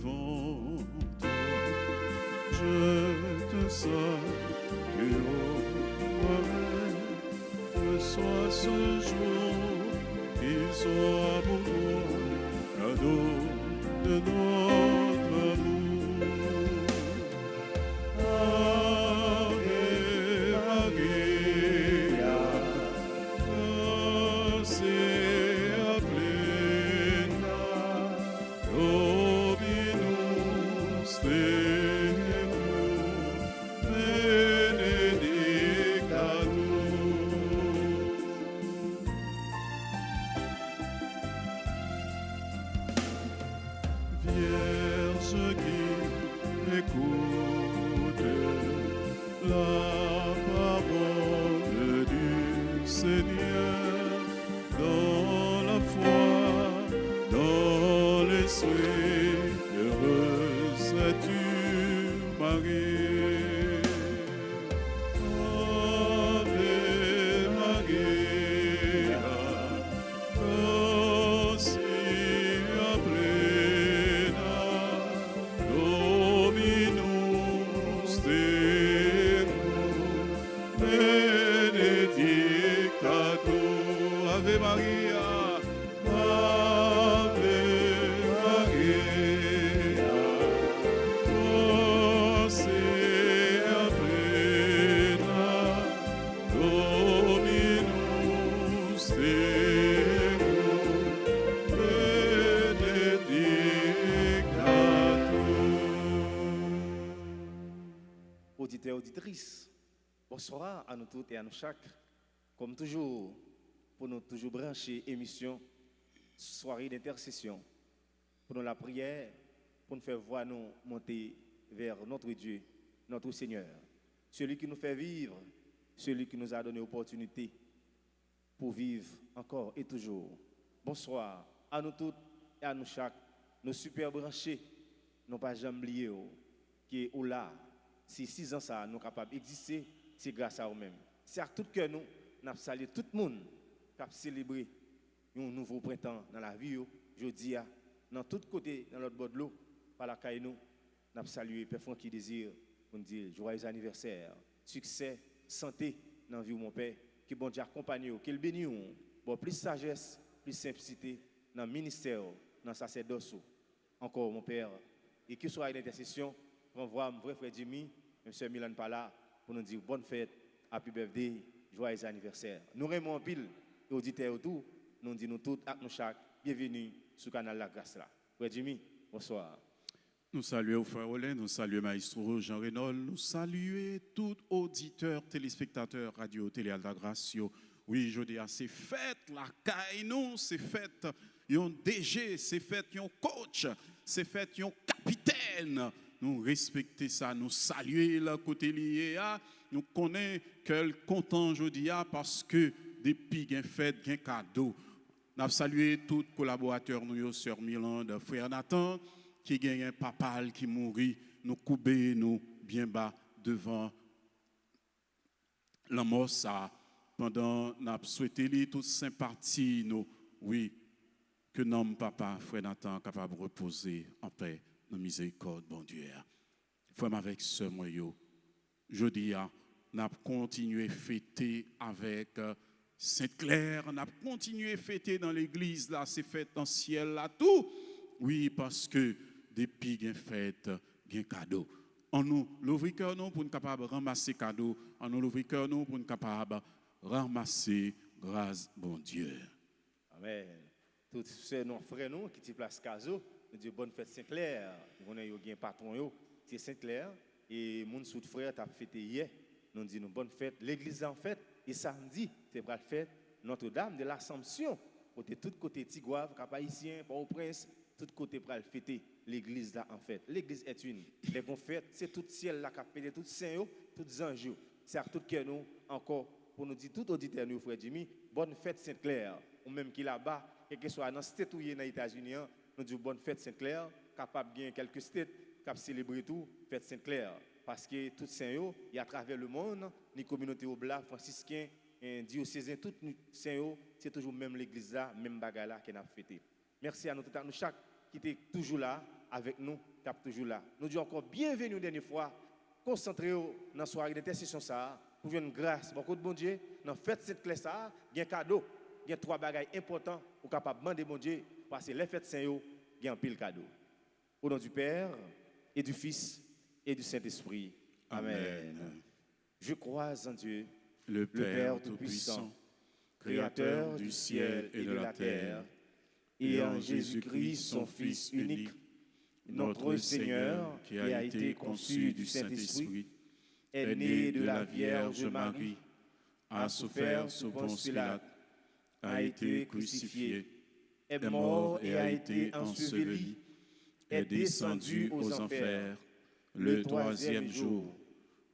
devant toi. Je te salue, que soit ce jour, qu'il soit pour toi cadeau de notre amour. Vierge qui écoute la parole du Seigneur, dans la foi, dans l'esprit, heureuse es-tu, Marie. Ave Maria, gratia plena, Dominus tecum, benedicta tu. Ave Maria, Ave Maria, gratia plena, Dominus tecum, benedicta tu. Auditeurs, auditrices, bonsoir à nous toutes et à nous chaque. Comme toujours, pour nous toujours brancher émission, soirée d'intercession, pour nous la prière, pour nous faire voir nous monter vers notre Dieu, notre Seigneur, celui qui nous fait vivre, celui qui nous a donné l'opportunité pour vivre encore et toujours. Bonsoir à nous toutes et à nous chaque, nos super branchés, nous pas jamais oublié qui est là. Si 6 ans ça nous capables d'exister, c'est grâce à eux-mêmes. C'est à tout cœur nous avons salué tout le monde qui a célébré un nouveau printemps dans la vie. Jeudi, dans tous côtés, dans l'autre bord de l'eau, par la caille nous avons salué Père qui désire pour nous dire joyeux anniversaire, succès, santé dans la vie de mon Père, que bon Dieu accompagne, qu'il bénisse, bon plus sagesse, plus simplicité dans le ministère, dans le sacerdoce. Encore mon Père, et que soit une intercession, renvoie mon vrai frère Jimmy, M. Milan Pala, pour nous dire bonne fête, happy birthday, joyeux anniversaire. Nous aimons en pile, et auditeurs autour, nous disons tous, à nous chaque, bienvenue sur le canal La Grâce là. Frère Jimmy, bonsoir. Nous saluons Frère Olin, nous saluons Maestro Jean Renaud, nous saluons tous auditeurs, téléspectateurs, radio, télé Alta Grâce. Oui, je dis, c'est fête la caille, non, c'est fête, yon DG, c'est fête, yon coach, c'est fête, yon capitaine. Nous respectons ça, nous saluons le côté lié, nous connaissons quel content aujourd'hui parce que depuis qu'il y a fête, il y a cadeau. Nous saluons tous les collaborateurs, nous, Sœur Milan, Frère Nathan, qui gagne un papa qui mourit, nous coupons nous bien bas devant la mort ça. Pendant nous souhaité lui toute sympathie, nous, oui, que notre papa, Frère Nathan, capable de reposer en paix, dans la miséricorde, bon Dieu. Frère avec ce moyen, je dis, nous avons continué à fêter avec Sainte-Claire, nous avons continué à fêter dans l'église, là, c'est fête dans le ciel, là, tout. Oui, parce que depuis qu'il y a fête, il y a un cadeau. On nous l'ouvre cœur nous pour nous capable ramasser cadeau, on nous l'ouvre cœur nous pour nous capable ramasser grâce bon Dieu. Amen. Tous ces nos frères nous qui te placent caso, nous disons bonne fête Saint-Clair. On a eu un patron c'est Saint-Clair et mon sous frère t'a fêté hier. Nous disons bonne fête l'église en fête et samedi c'est pour la fête Notre-Dame de l'Assomption. Côté tout côté Tigouave, Cap-Haïtien, Port-au-Prince, tout côté pour la fêter l'église là en fait. L'église est une. Les qu'on fête, c'est tout ciel là qui a pété tout saint, tous anges. C'est à tout cœur nous encore pour nous dire tout auditeur nous frère Jimmy, bonne fête Sainte-Claire. Ou même qui là-bas, quel que soit dans le state où il est dans les États-Unis, nous disons bonne fête Sainte-Claire, capable de gagner quelques states, capable de célébrer tout, fête Sainte-Claire. Parce que tout saint, et à travers le monde, les communautés oblates, franciscains, diocésains, tout saint, c'est toujours même l'église là, même bagarre là qu'on a fêté. Merci à nous tous, à nous chaque qui était toujours là, avec nous, qui est toujours là. Nous disons encore bienvenue une dernière fois, concentrez-vous dans la soirée d'intercession ça, pour jouer une grâce. Beaucoup de bon Dieu, dans fête cette clé ça, il y a un cadeau, il y a 3 bagages importants pour capable demander bon Dieu, parce que les fêtes saint il y a un pile cadeau. Au nom du Père et du Fils et du Saint-Esprit. Amen. Je crois en Dieu, le Père Tout-Puissant, Créateur du ciel et de la terre, et en Jésus-Christ, son Fils unique, notre Seigneur, qui a été conçu du Saint-Esprit, est né de la Vierge Marie, a souffert sous Ponce Pilate, a été crucifié, est mort et a été enseveli, est descendu aux enfers. Le 3e jour,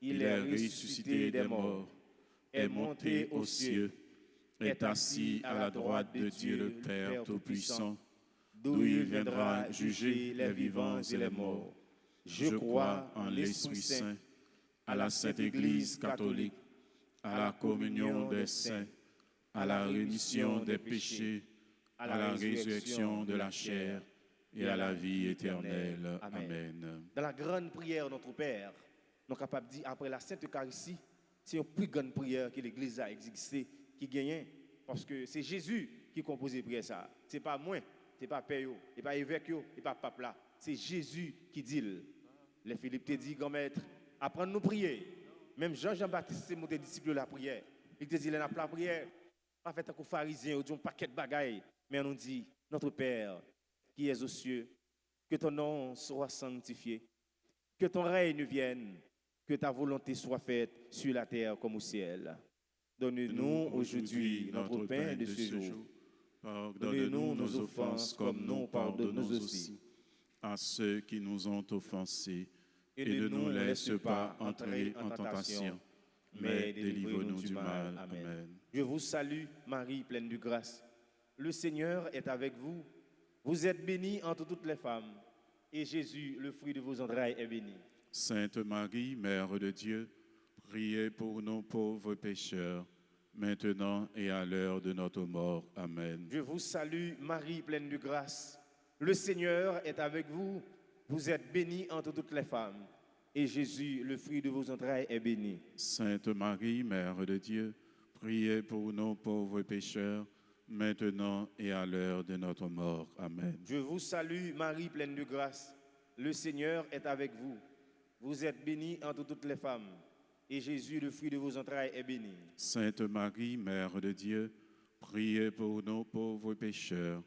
il est ressuscité des morts, est monté aux cieux, est assis à la droite de Dieu le Père Tout-Puissant, d'où il viendra juger les vivants et les morts. Je crois en l'Esprit Saint, à la Sainte Église catholique, à la communion des saints, à la rémission des péchés, à la résurrection de la chair et à la vie éternelle. Amen. Dans la grande prière de notre Père, nous sommes capables de dire, après la Sainte Eucharistie, c'est une plus grande prière que l'Église a existé, qui gagne, parce que c'est Jésus qui compose la prière. Ce n'est pas moi, ce n'est pas Père, ce n'est pas évêque, ce n'est pas Pape là. C'est Jésus qui dit. Les Philippe te dit, grand maître, apprendre nous prier. Même Jean-Baptiste, c'est mon disciple de la prière. Il te dit, il n'a pas la prière, pas fait un pharisien, ou un paquet de bagailles. Mais on nous dit, notre Père, qui es aux cieux, que ton nom soit sanctifié, que ton règne vienne, que ta volonté soit faite sur la terre comme au ciel. Donne-nous aujourd'hui notre pain de ce jour. Pardonne-nous nos offenses comme nous pardonnons aussi à ceux qui nous ont offensés. Et ne nous laisse pas entrer en tentation, mais délivre-nous du mal. Amen. Je vous salue, Marie, pleine de grâce. Le Seigneur est avec vous. Vous êtes bénie entre toutes les femmes, et Jésus, le fruit de vos entrailles, est béni. Sainte Marie, Mère de Dieu, priez pour nos pauvres pécheurs, maintenant et à l'heure de notre mort. Amen. Je vous salue, Marie, pleine de grâce. Le Seigneur est avec vous. Vous êtes bénie entre toutes les femmes, et Jésus, le fruit de vos entrailles, est béni. Sainte Marie, Mère de Dieu, priez pour nos pauvres pécheurs, maintenant et à l'heure de notre mort. Amen. Je vous salue, Marie, pleine de grâce. Le Seigneur est avec vous. Vous êtes bénie entre toutes les femmes, et Jésus, le fruit de vos entrailles, est béni. Sainte Marie, Mère de Dieu, priez pour nos pauvres pécheurs,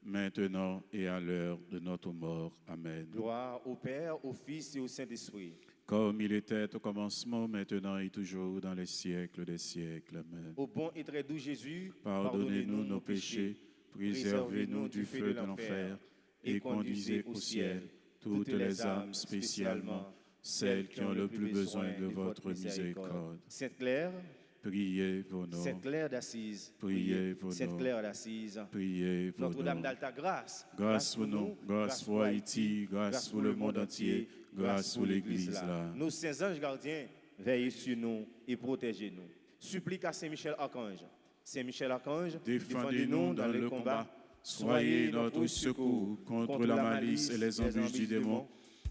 maintenant et à l'heure de notre mort. Amen. Gloire au Père, au Fils et au Saint-Esprit. Comme il était au commencement, maintenant et toujours, dans les siècles des siècles. Amen. Au bon et très doux Jésus, pardonnez-nous nos péchés, préservez-nous du feu de l'enfer, et conduisez au ciel toutes les âmes, spécialement celles qui ont le plus besoin de votre miséricorde. Sainte Claire, priez pour nous. Sainte Claire d'Assise, priez pour nous. Sainte Claire d'Assise, priez pour nous. Notre-Dame d'Alta Grâce, grâce pour nous, grâce pour Haïti, grâce pour le monde entier, grâce pour l'Église là. Nos saints anges gardiens, veillez sur nous et protégez-nous. Supplique à Saint-Michel Archange. Saint-Michel Archange, défendez-nous dans le combat. Soyez notre secours contre la malice et les embûches du démon.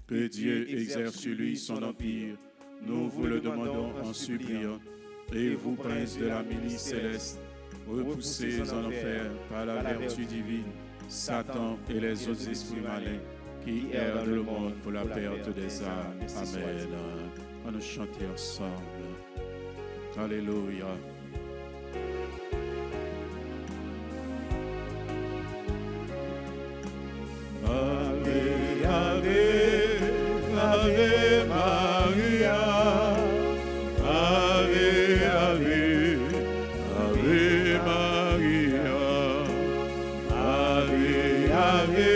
Que Dieu exerce sur lui son empire. Nous vous le demandons en suppliant. Et vous, princes de la milice céleste, repoussés en enfer par la vertu divine, Satan et les autres esprits malins qui errent dans le monde pour la perte des âmes. Amen. On nous chanter ensemble. Alléluia. Ave, Ave, Ave Maria. Ave, Ave, Ave Maria. Ave, Ave,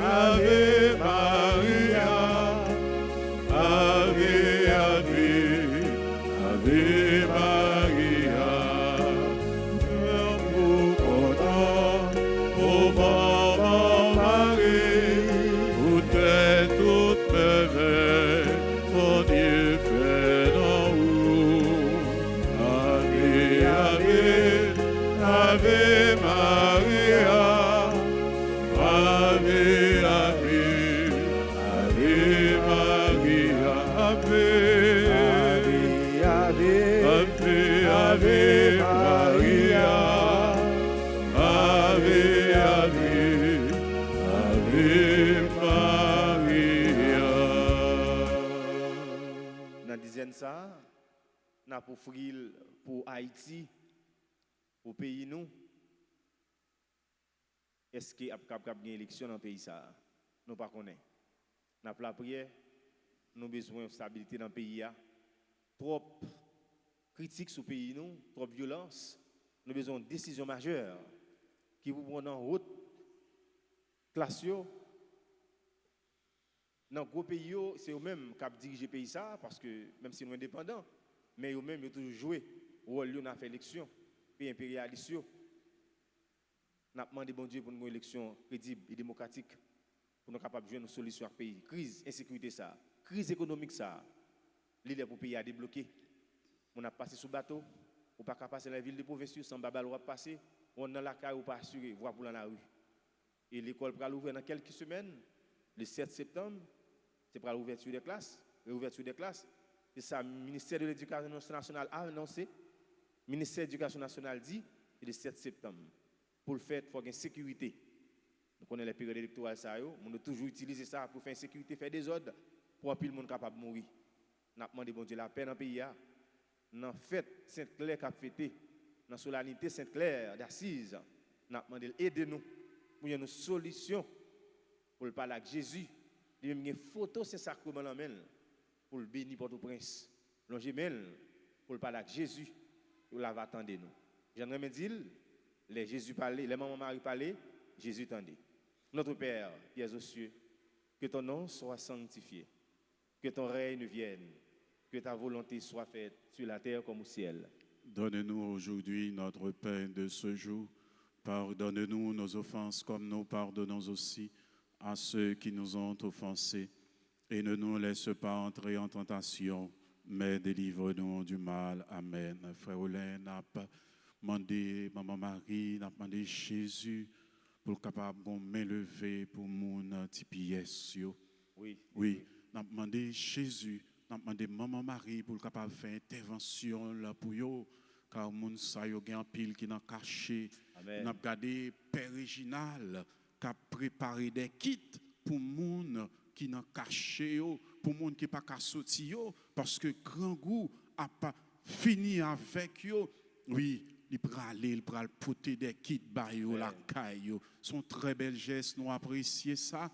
Ave Maria. Ave, Ave, Ave Maria. Nous comptons au maman Marie, où est toute merveille, mon Dieu fait d'en haut. Ave, Ave, Ave Maria. Ave, Ave, Ave Maria, Ave, Ave, Ave Maria. Dans la dizaine ça, nous pour offrir pour Haïti, pour pays nous. Est-ce qu'il y a une élection dans le pays ça? Nous ne connaissons pas. Nous avons la prière, nous avons besoin de stabilité dans le pays. Trop critique sur le pays, nous, trop violence. Nous avons besoin de décisions majeures qui vous prennent en route. Classe, dans le gros pays, c'est eux-mêmes qui dirigent le pays ça, parce que même si nous sommes indépendants, mais eux-mêmes ils ont toujours joué le rôle dans la fait élection, pays impérialiste. Nous avons demandé bon Dieu pour une élection crédible et démocratique, pour nous capables de jouer une solution à ce pays. Crise, insécurité, ça, crise économique, ça, l'île pour le pays à débloquer. On a passé sous bateau, on n'a pas passer dans la ville de province, sans babal, on va passer, on est dans la caille, on pas assuré, voir pour dans la rue. Et l'école va l'ouvrir dans quelques semaines, le 7 septembre, c'est pour l'ouverture des classes, réouverture des classes. C'est ça, le ministère de l'Éducation nationale a annoncé, le ministère de l'Éducation nationale dit, c'est le 7 septembre. Pour le faire, il faut qu'il y ait une sécurité. Nous connaissons les périodes électorales, on a toujours utilisé ça pour faire une sécurité, faire des ordres, pour que le monde capable de mourir. Nous avons demandé, bon Dieu, la paix dans le pays. Dans la fête Sainte-Claire qui a fêté, dans la solennité Sainte-Claire d'Assise, nous avons demandé d'aider-nous pour une solution pour le parler avec Jésus. Il y a une photo, c'est sacrement dans la main pour le bénir Port-au-Prince. L'ongé pour le parler avec Jésus, pour la va attendre nous. J'aimerais me dire, les Jésus parlait, les mamans Marie parlaient, Jésus tendait. Notre Père, qui es aux cieux, que ton nom soit sanctifié, que ton règne vienne, que ta volonté soit faite sur la terre comme au ciel. Donne-nous aujourd'hui notre pain de ce jour. Pardonne-nous nos offenses comme nous pardonnons aussi à ceux qui nous ont offensés. Et ne nous laisse pas entrer en tentation, mais délivre-nous du mal. Amen. Frère Olin n'a pas demandé, Maman Marie n'a demandé Jésus pour capable de m'élever pour mon petit pièce. Oui, n'a demandé Jésus, n'a demandé Maman Marie pour capable de faire intervention là pour yo, car mon sa yo gen pile qui n'a caché. N'a regardé Père Réginal qui a préparé des kits pour moun qui n'a caché yo, pour moun qui pas ka sorti yo, parce que grand goût a pas fini avec yo. Oui, il pral porter des kits ba yo la caille. Son très bel geste, nous apprécier ça.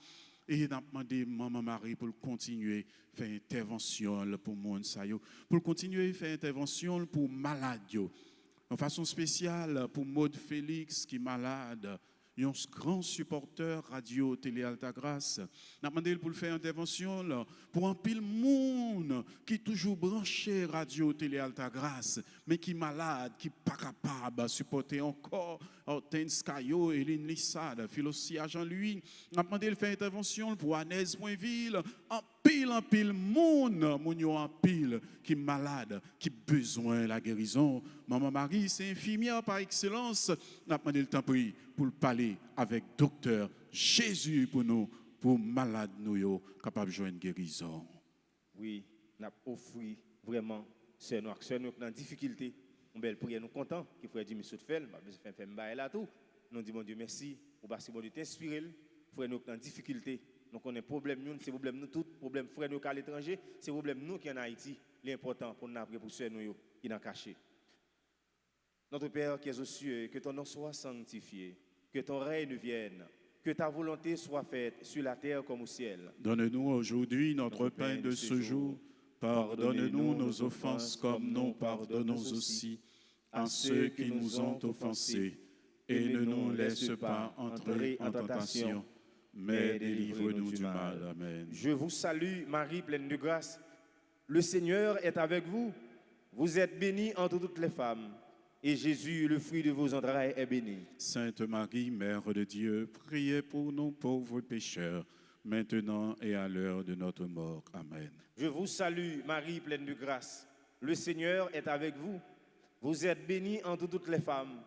Et nous avons demandé Maman Marie pour continuer à faire intervention pour monde ça yo, pour continuer à faire intervention pour malades yo. En façon spéciale pour Maud Félix qui est malade, un grand supporter radio Télé Altagrace. Nous avons demandé pour faire intervention là, pour un pile monde qui est toujours branché radio Télé Altagrace, mais qui est malade, qui n'est pas capable de supporter encore Hortense Caillot, Eline Lissade, Philosia Jean-Louis. Nous avons demandé de faire intervention pour Anès Poinville, en pile monde, en pile qui est malade, qui a besoin de la guérison. Maman Marie, c'est infirmière par excellence. Nous avons demandé le temps pour parler avec docteur Jésus pour nous, pour malades nous, capables de joindre guérison. Oui, nous avons offert vraiment, c'est nous dans difficulté. On belle prière, nous contents qu'il faut dire monsieur Tfel, faire là tout. Nous disons mon Dieu merci pour parce que bon Dieu t'inspire, frère nous dans difficulté. Nous connaissons problème nous, c'est problème nous tout, problème frère nous à l'étranger, c'est problème nous qui en Haïti, l'important pour nous après pour ceux nous qui n'ont caché. Notre Père qui es aux cieux, que ton nom soit sanctifié, que ton règne vienne, que ta volonté soit faite sur la terre comme au ciel. Donne-nous aujourd'hui notre pain de ce jour. Pardonne-nous nos offenses comme nous pardonnons aussi à ceux qui nous ont offensés. Et ne nous laisse pas entrer en tentation, mais délivre-nous du mal. Amen. Je vous salue, Marie, pleine de grâce. Le Seigneur est avec vous. Vous êtes bénie entre toutes les femmes. Et Jésus, le fruit de vos entrailles, est béni. Sainte Marie, Mère de Dieu, priez pour nous pauvres pécheurs, maintenant et à l'heure de notre mort. Amen. Je vous salue, Marie, pleine de grâce. Le Seigneur est avec vous. Vous êtes bénie entre toutes les femmes.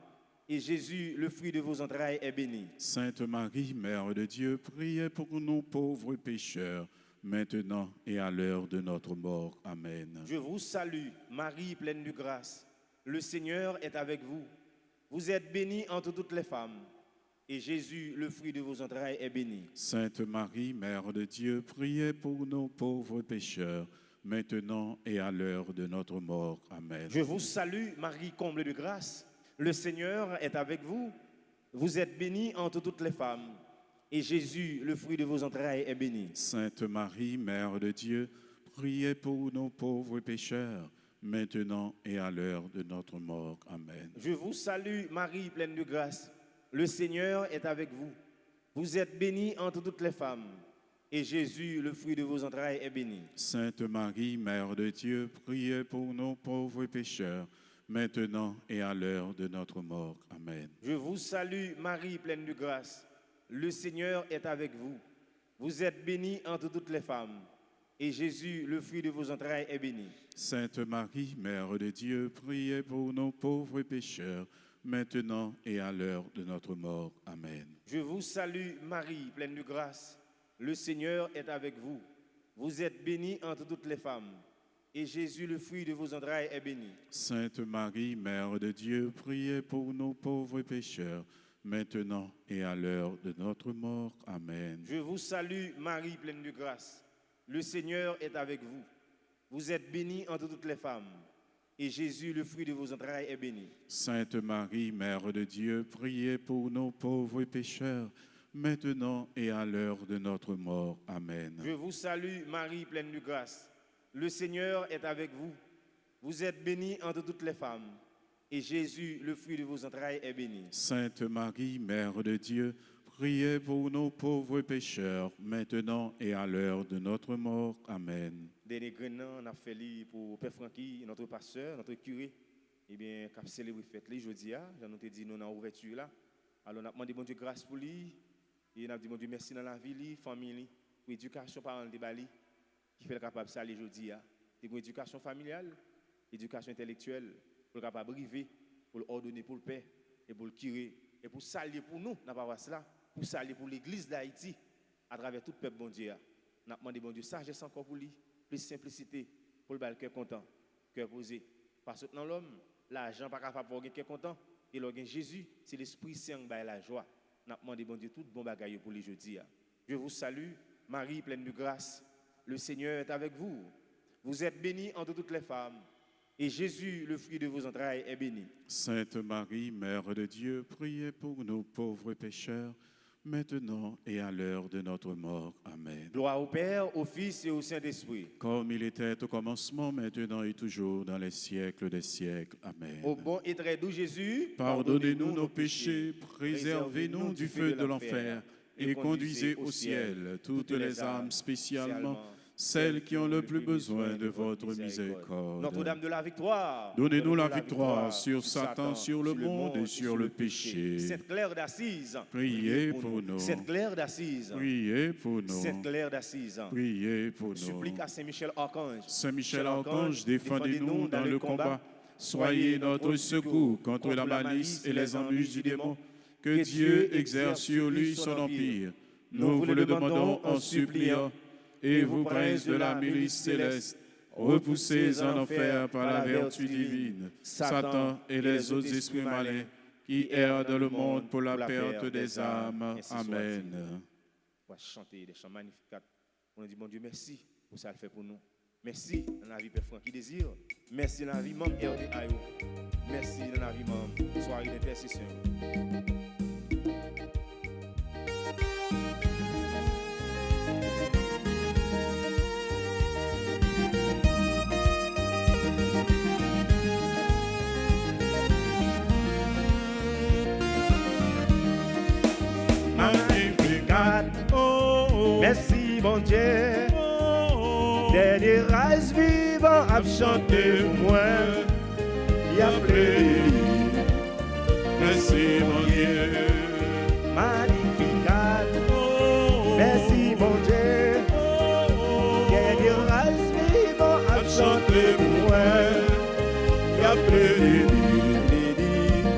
Et Jésus, le fruit de vos entrailles, est béni. Sainte Marie, Mère de Dieu, priez pour nous pauvres pécheurs, maintenant et à l'heure de notre mort. Amen. Je vous salue, Marie, pleine de grâce. le Seigneur est avec vous. Vous êtes bénie entre toutes les femmes, et Jésus, le fruit de vos entrailles, est béni. Sainte Marie, Mère de Dieu, priez pour nos pauvres pécheurs, maintenant et à l'heure de notre mort. Amen. Je vous salue, Marie, comble de grâce. Le Seigneur est avec vous. Vous êtes bénie entre toutes les femmes, et Jésus, le fruit de vos entrailles, est béni. Sainte Marie, Mère de Dieu, priez pour nos pauvres pécheurs, maintenant et à l'heure de notre mort. Amen. Je vous salue, Marie, pleine de grâce. Le Seigneur est avec vous. Vous êtes bénie entre toutes les femmes, et Jésus, le fruit de vos entrailles, est béni. Sainte Marie, Mère de Dieu, priez pour nos pauvres pécheurs, maintenant et à l'heure de notre mort. Amen. Je vous salue, Marie, pleine de grâce. Le Seigneur est avec vous. Vous êtes bénie entre toutes les femmes, et Jésus, le fruit de vos entrailles, est béni. Sainte Marie, Mère de Dieu, priez pour nos pauvres pécheurs, maintenant et à l'heure de notre mort. Amen. Je vous salue, Marie, pleine de grâce. Le Seigneur est avec vous. Vous êtes bénie entre toutes les femmes, et Jésus, le fruit de vos entrailles, est béni. Sainte Marie, Mère de Dieu, priez pour nos pauvres pécheurs, maintenant et à l'heure de notre mort. Amen. Je vous salue, Marie, pleine de grâce. Le Seigneur est avec vous. Vous êtes bénie entre toutes les femmes, et Jésus, le fruit de vos entrailles, est béni. Sainte Marie, Mère de Dieu, priez pour nos pauvres pécheurs, maintenant et à l'heure de notre mort. Amen. Je vous salue, Marie, pleine de grâce. Le Seigneur est avec vous. Vous êtes bénie entre toutes les femmes, et Jésus, le fruit de vos entrailles, est béni. Sainte Marie, Mère de Dieu, priez pour nos pauvres pécheurs, maintenant et à l'heure de notre mort. Amen. Dernier grain, on a fait pour Père Francky, notre pasteur, notre curé. Eh bien, quand célébrer fête les jeudi, j'en ai dit nous dans l'ouverture là. Alors on a demandé bon Dieu grâce pour lui. Et on a dit bon Dieu merci dans la vie, famille, pour l'éducation parentale de Bali, qui fait capable ça les jeudi. Une éducation familiale, éducation intellectuelle, pour le capable arriver, pour l'ordonner pour le Père et pour le curé et pour saluer pour nous, n'a pas cela, pour saluer pour l'Église d'Haïti à travers tout le peuple bon Dieu. On a demandé bon Dieu sagesse encore pour lui, plus simplicité pour le cœur content, cœur posé. Parce que dans l'homme, l'argent pas capable pour cœur content et l'organe Jésus, c'est l'Esprit Saint qui a la joie. On a demandé bon Dieu tout bon bagaille pour les jeudi. Je vous salue, Marie pleine de grâce. Le Seigneur est avec vous. Vous êtes bénie entre toutes les femmes, et Jésus, le fruit de vos entrailles, est béni. Sainte Marie, Mère de Dieu, priez pour nos pauvres pécheurs, maintenant et à l'heure de notre mort. Amen. Gloire au Père, au Fils et au Saint-Esprit. Comme il était au commencement, maintenant et toujours, dans les siècles des siècles. Amen. Au bon et très doux Jésus, pardonnez-nous nos péchés, préservez-nous du feu de l'enfer, et conduisez au ciel toutes les âmes, spécialement celles qui ont le plus besoin de votre miséricorde. Notre-Dame de la victoire, donnez-nous la victoire sur Satan, sur le monde et sur le péché. Sainte Claire d'Assise, priez pour nous. Sainte Claire d'Assise, priez pour nous. Sainte Claire d'Assise, priez pour nous. Supplique à Saint-Michel Archange. Saint-Michel Archange, défendez-nous dans le combat. Soyez notre secours contre la malice et les embûches du démon. Que Dieu exerce sur lui son empire. Nous vous le demandons en suppliant. Et vous, princes de la milice céleste, repoussez en enfer par la vertu divine Satan et les autres esprits malins qui errent dans le monde pour la perte des âmes. Amen. On va chanter des chants magnifiques. On dit, bon Dieu, merci pour ça le fait pour nous. Merci dans la vie Père Franck qui désire. Merci dans la vie membre RDAO. Merci dans la vie membre soirée d'intercession. Merci mon Dieu, dernier race vivant à chanter pour moi, il y a plein. Merci mon Dieu, Magnificat. Merci mon Dieu, dernier race vivant à chanter pour moi, il y a plein.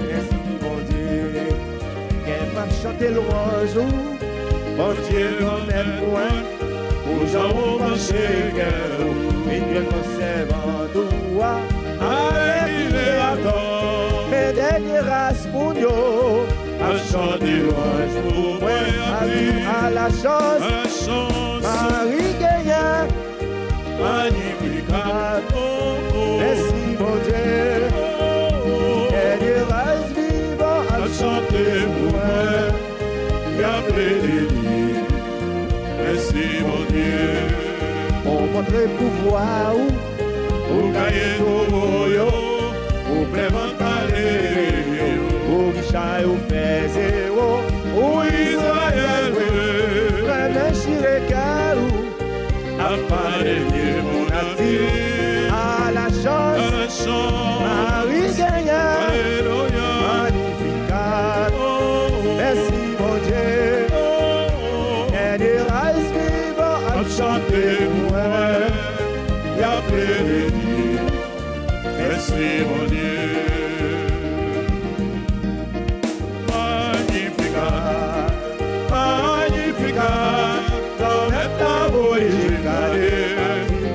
Merci mon Dieu, qu'elle m'a chanté l'oiseau. Bon Dieu, l'on est loin, aux gens au marché, et Dieu conserve en toi. Alléluia. dernière race pour nous. À chanter louange pour moi, À la chance, à la chance, Marie gagnant. magnificat, Merci mon Dieu. Dernière race vivant à à chanter pour moi, y a béni. Merci mon Dieu, pour montrer pouvoir. pour gagner nos royaumes, pour vraiment parler. Pour Richard ou fait zéro. Pour Israël, Vraiment chiré carou. à parler mon avis, À la à chance, la chance, Marie gagnant. alléluia. Magnificat. Merci mon Dieu. Et des races vivants à chanter pour moi. y a béni. Merci mon Dieu. Magnificat, magnificat, comme est ta voyage.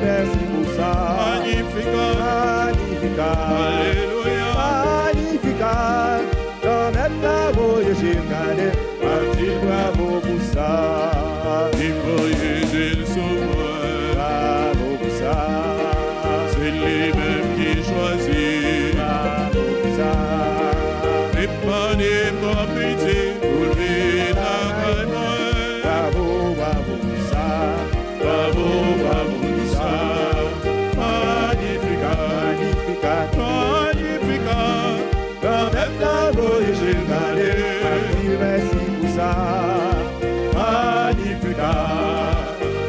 Merci pour ça. Magnificat, Magnificat. alléluia. Magnificat. Comme est la voyage gardée. Bravo pour ça. Il voyage le sauveur, Bravo pour ça. c'est lui-même qui choisit. Bravo pour ça. Et pas n'importe pitié pour lui la main. Bravo, bravo pour ça. Bravo, bravo pour ça. Magnificat, Magnificat. magnificat, comme est La voyage gardée. Merci pour ça. magnificat,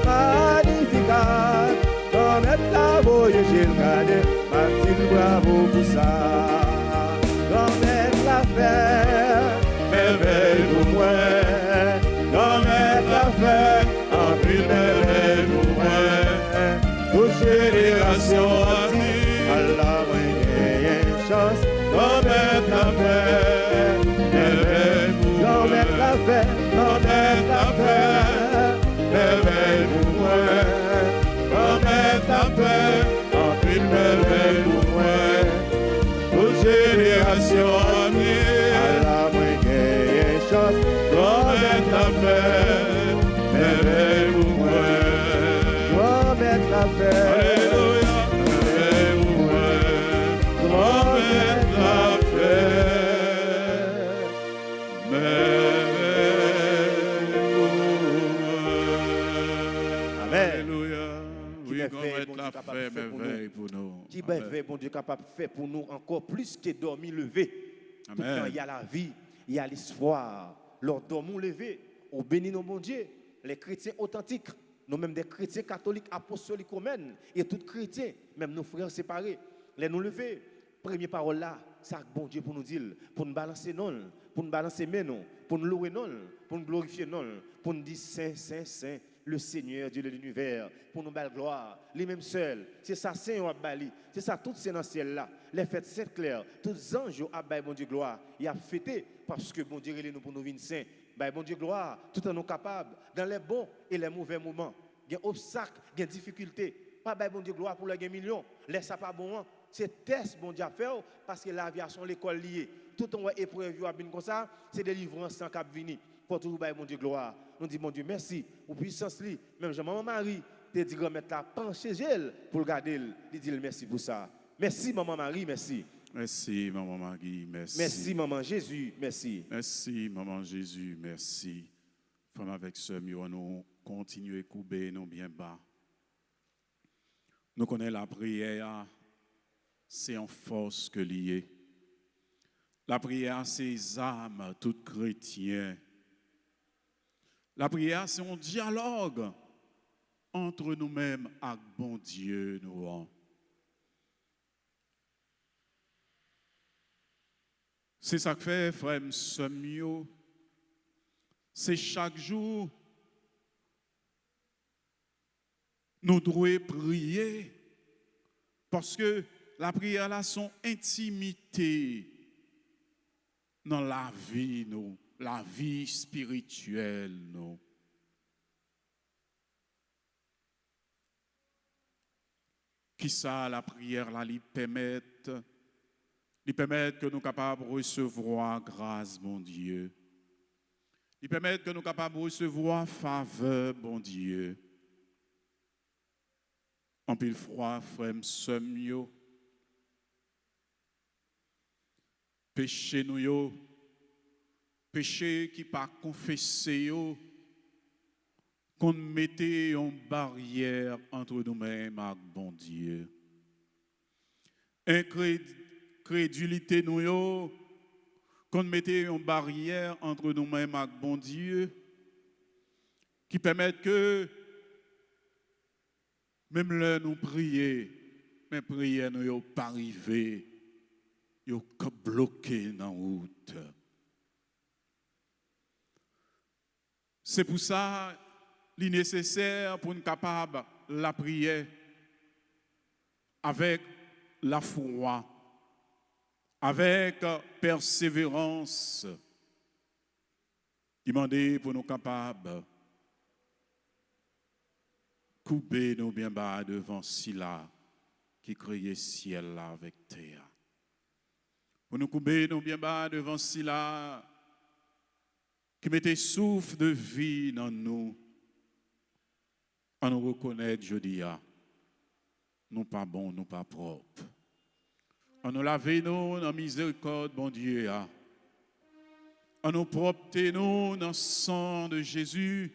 Magnificat. Comme est la voyage gardée. Martine, bravo pour ça. Comme est la fête. merveille pour moi, comme est la fête, en pile merveille pour moi, toute génération a dit, Allah, une chance. comme est la fête, merveille pour moi, Comme est la fête. comme est la fête, merveille pour moi, comme est la fête, en pile merveille pour moi, toute génération a dit, Allah, une chance. comme est la fête, merveille pour moi. Comme est la fête. Alléluia, merveille pour moi. Comme est la fête, merveille pour moi. Amen. Alléluia, oui, merveille, comme est bon la Dieu, capable fête, de faire pour merveille pour nous. Qui Amen. merveille, bon Dieu, capable de faire pour nous encore plus que dormir levé. Tout le temps, Amen. il y a la vie, il y a l'espoir. Lors dormons levé, on bénit nos bon Dieu. Les chrétiens authentiques, nous-mêmes des chrétiens catholiques, apostoliques, romaines, et tous chrétiens, même nos frères séparés, les nous lever. Première parole là, ça bon Dieu pour nous dire, pour nous balancer non, pour nous balancer mais non, pour nous louer non, pour nous glorifier non, pour nous dire Saint, Saint, Saint, le Seigneur Dieu de l'univers, pour nous belle gloire, les mêmes seuls. C'est ça, Saint ou Abali, c'est ça, tout c'est dans le ciel là. Les fêtes saintes claires, tous les anges Abali, bon Dieu gloire, il a fêté parce que bon Dieu il est nous pour nous venir saints. Bon Dieu gloire, tout en nous capables, dans les bons et les mauvais moments. Il y a des obstacles, il y a des difficultés. Pas bon Dieu gloire pour les millions, laisse ça pas bon. C'est test bon Dieu à faire parce que l'aviation, l'école liée. Tout en épreuve comme ça, c'est délivrance sans cap venir. Pour tout bon Dieu gloire. Nous disons bon Dieu merci pour puissance li. Même Jean maman Marie te dit remettre la pencher gel pour le garder. Il dit merci pour ça. Merci maman Marie, merci. Merci, maman Marie, merci. Merci maman Jésus, merci. Merci, maman Jésus, merci. Femme avec ce mieux, nous continuons à couper, nous bien bas. Nous connaissons la prière, c'est en force que lié. La prière, c'est âme, tout chrétien. La prière, c'est un dialogue entre nous-mêmes et bon Dieu, nous. C'est ça que fait, frère Semio. C'est chaque jour, nous devons prier. Parce que la prière, là, son intimité dans la vie, nous, la vie spirituelle, nous. Qui ça, la prière, là, lui permettre Il permet que nous soyons capables de recevoir grâce, mon Dieu. Il permet que nous soyons capables de recevoir faveur, bon Dieu. En pile froid, frère, somme yo. Péché nous yo. Péché qui pas confessé yo. Qu'on mettait une barrière entre nous-mêmes et bon Dieu. Incrédulité nous yo. Qu'on mettait une barrière entre nous-mêmes et bon Dieu. Qui permet que même là nous prier, mais prière nous yo pas arrivé, yo bloqué dans la route. C'est pour ça il est nécessaire pour nous capables la prière avec la foi, avec persévérance. Demander pour nous capables couper nous bien bas devant Sila qui créait ciel là avec terre. Pour nous couper nous bien bas devant Sila qui mettait souffle de vie dans nous. On nous reconnaît, je dis, nous pas bons, nous pas propres. On nous lave nous dans la miséricorde, bon Dieu. On nous propre nous dans le sang de Jésus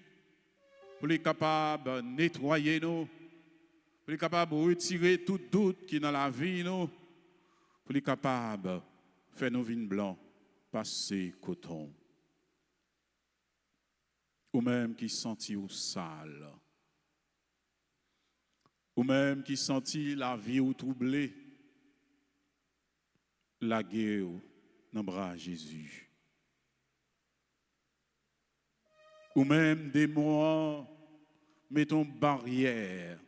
pour les capables de nettoyer nous, pour les capables de retirer tout doute qui est dans la vie, nous, pour les capables de faire nos vignes blancs passer coton. Ou même qui sentit ou sale. Ou même qui sentit la vie ou troublée, la guerre dans le bras de Jésus. Ou même des moments, mettons barrière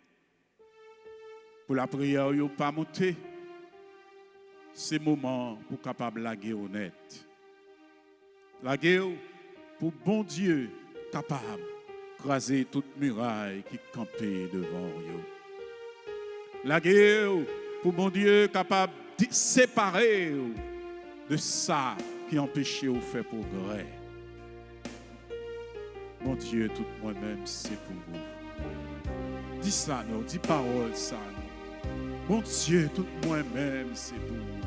pour la prière, ou pas monter. Ces moments pour capable la guerre honnête. La guerre pour bon Dieu capable de craser toute muraille qui campait devant vous. La guerre pour bon Dieu capable de séparer de ça qui empêchait de faire progrès. Mon Dieu, tout moi-même, c'est pour vous. Dis ça, non, dis parole, ça, non. Mon Dieu, tout moi-même, c'est pour vous.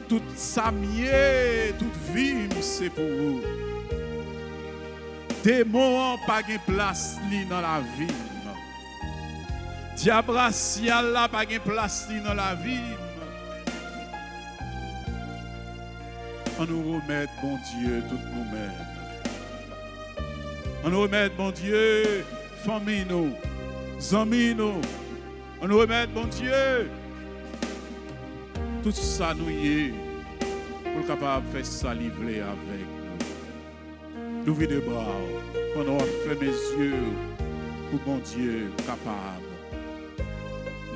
Tout ça, toute vie, c'est pour vous. Démon, pas de place dans la vie. Diabrasial là pas de place dans la vie. On nous remet, bon Dieu, tout nous-mêmes. On nous remet, bon Dieu, famille nous, amis nous. On nous remet, bon Dieu, tout ça nous y est pour capable de faire ça livrer avec nous. D'ouvrir les bras, pendant qu'on ferme les yeux pour bon Dieu capable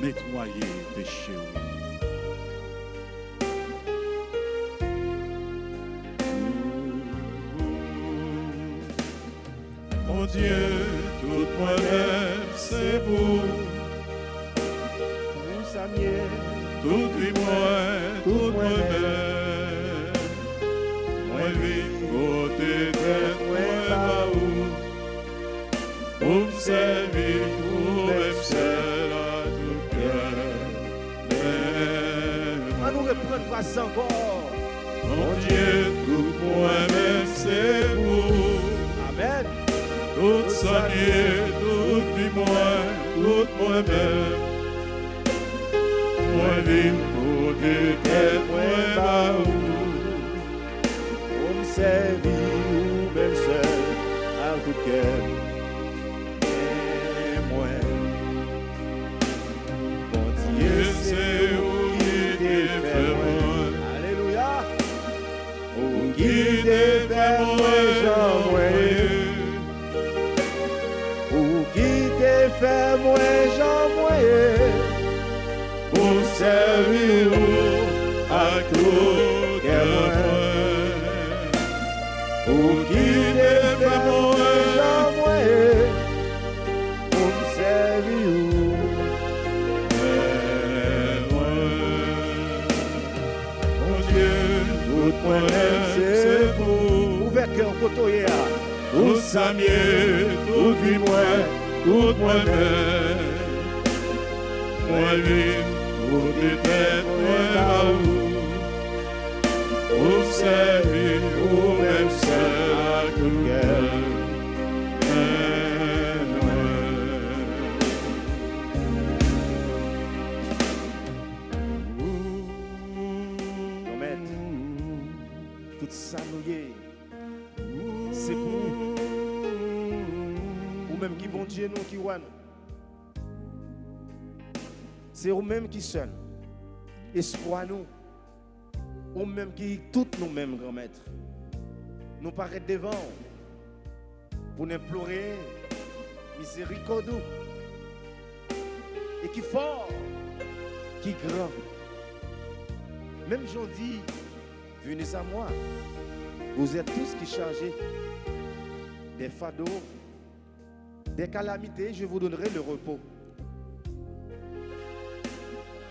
nettoyer les péchés. Mon Dieu, tout moi-même, c'est vous. Vous saviez, Tout tout moi-même. Moi, vite, côté tête, moi, va où? Pour me servir, pour me servir à tout cœur. On nous reprend pas encore. Mon Dieu, tout moi-même, c'est vous. Amen. Tout saluer, tout moi, tout moi-même. Moi, vite, côté tête, moi, va où? Pour me servir ou même seul à tout cœur. Et moi, bon Dieu, c'est où qui t'est fait moi. Alléluia. Où qui t'est fait moi, Jean-Moyen. Où qui t'est fait moi, Jean-Moyen. Pour servir à tout cœur. Où qui t'est fait moi, Jean-Moyen. Pour me servir. tout moi-même c'est pour. Ouvert cœur, kotoye. Tout ça mieux, tout vie moi, tout moi-même. Moi-même, tout était moi au servir, ou même seul à tout cœur. Tout ça nous c'est pour nous. Ou même qui bon Dieu nous qui ouan. C'est ou même qui seul. Espoir nous. Ou même qui tout nous-mêmes, grand maître. Nous paraître devant pour nous implorer miséricorde. Et qui fort, qui grand. Même j'en dis, venez à moi. Vous êtes tous qui chargés des fardeaux, des calamités, je vous donnerai le repos.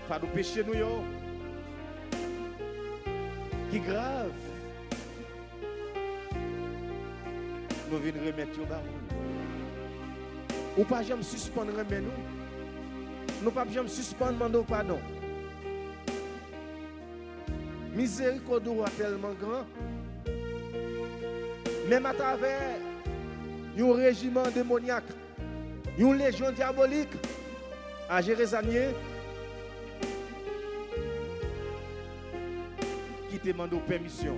Fardeau péché nous, qui grave. Nous venons remettre au baron. Ou pas jamais suspendre remettre nous. Nous pas jamais suspendre demander pardon. Miséricorde est tellement grand. Même à travers un régiment démoniaque, une légion diabolique à Jérusalem qui te demande permission.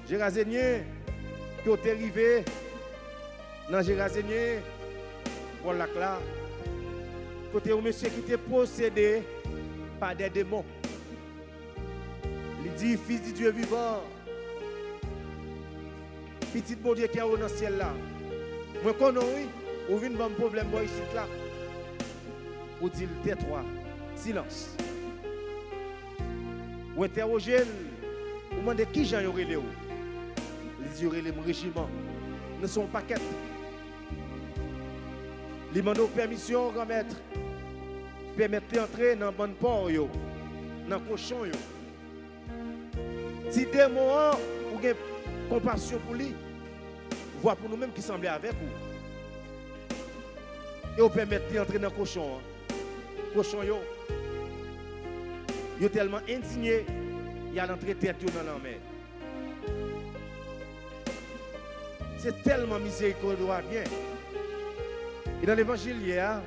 Jérusalem qui est arrivé dans Jérusalem pour la classe. Côté un monsieur qui était possédé par des démons. Il dit, fils du Dieu vivant, petit bon Dieu qui est dans le ciel là. Moi, quand on vient de problème ici là, on dit, tais-toi, silence. Ou interroger, ou demander qui j'en aurait les hauts. Il dit, aurait les régiments. Nous sommes paquets. Il demande permission, grand maître. Permettre d'entrer dans le bon port, dans le cochon. Si démon ou avez compassion pour lui, voire pour nous-mêmes qui semblent avec vous. Et vous permettez d'entrer dans le cochon. Cochon, il est tellement indigné, il a l'entrée tête dans la mer. C'est tellement miséricordieux bien. Et dans l'évangile hier,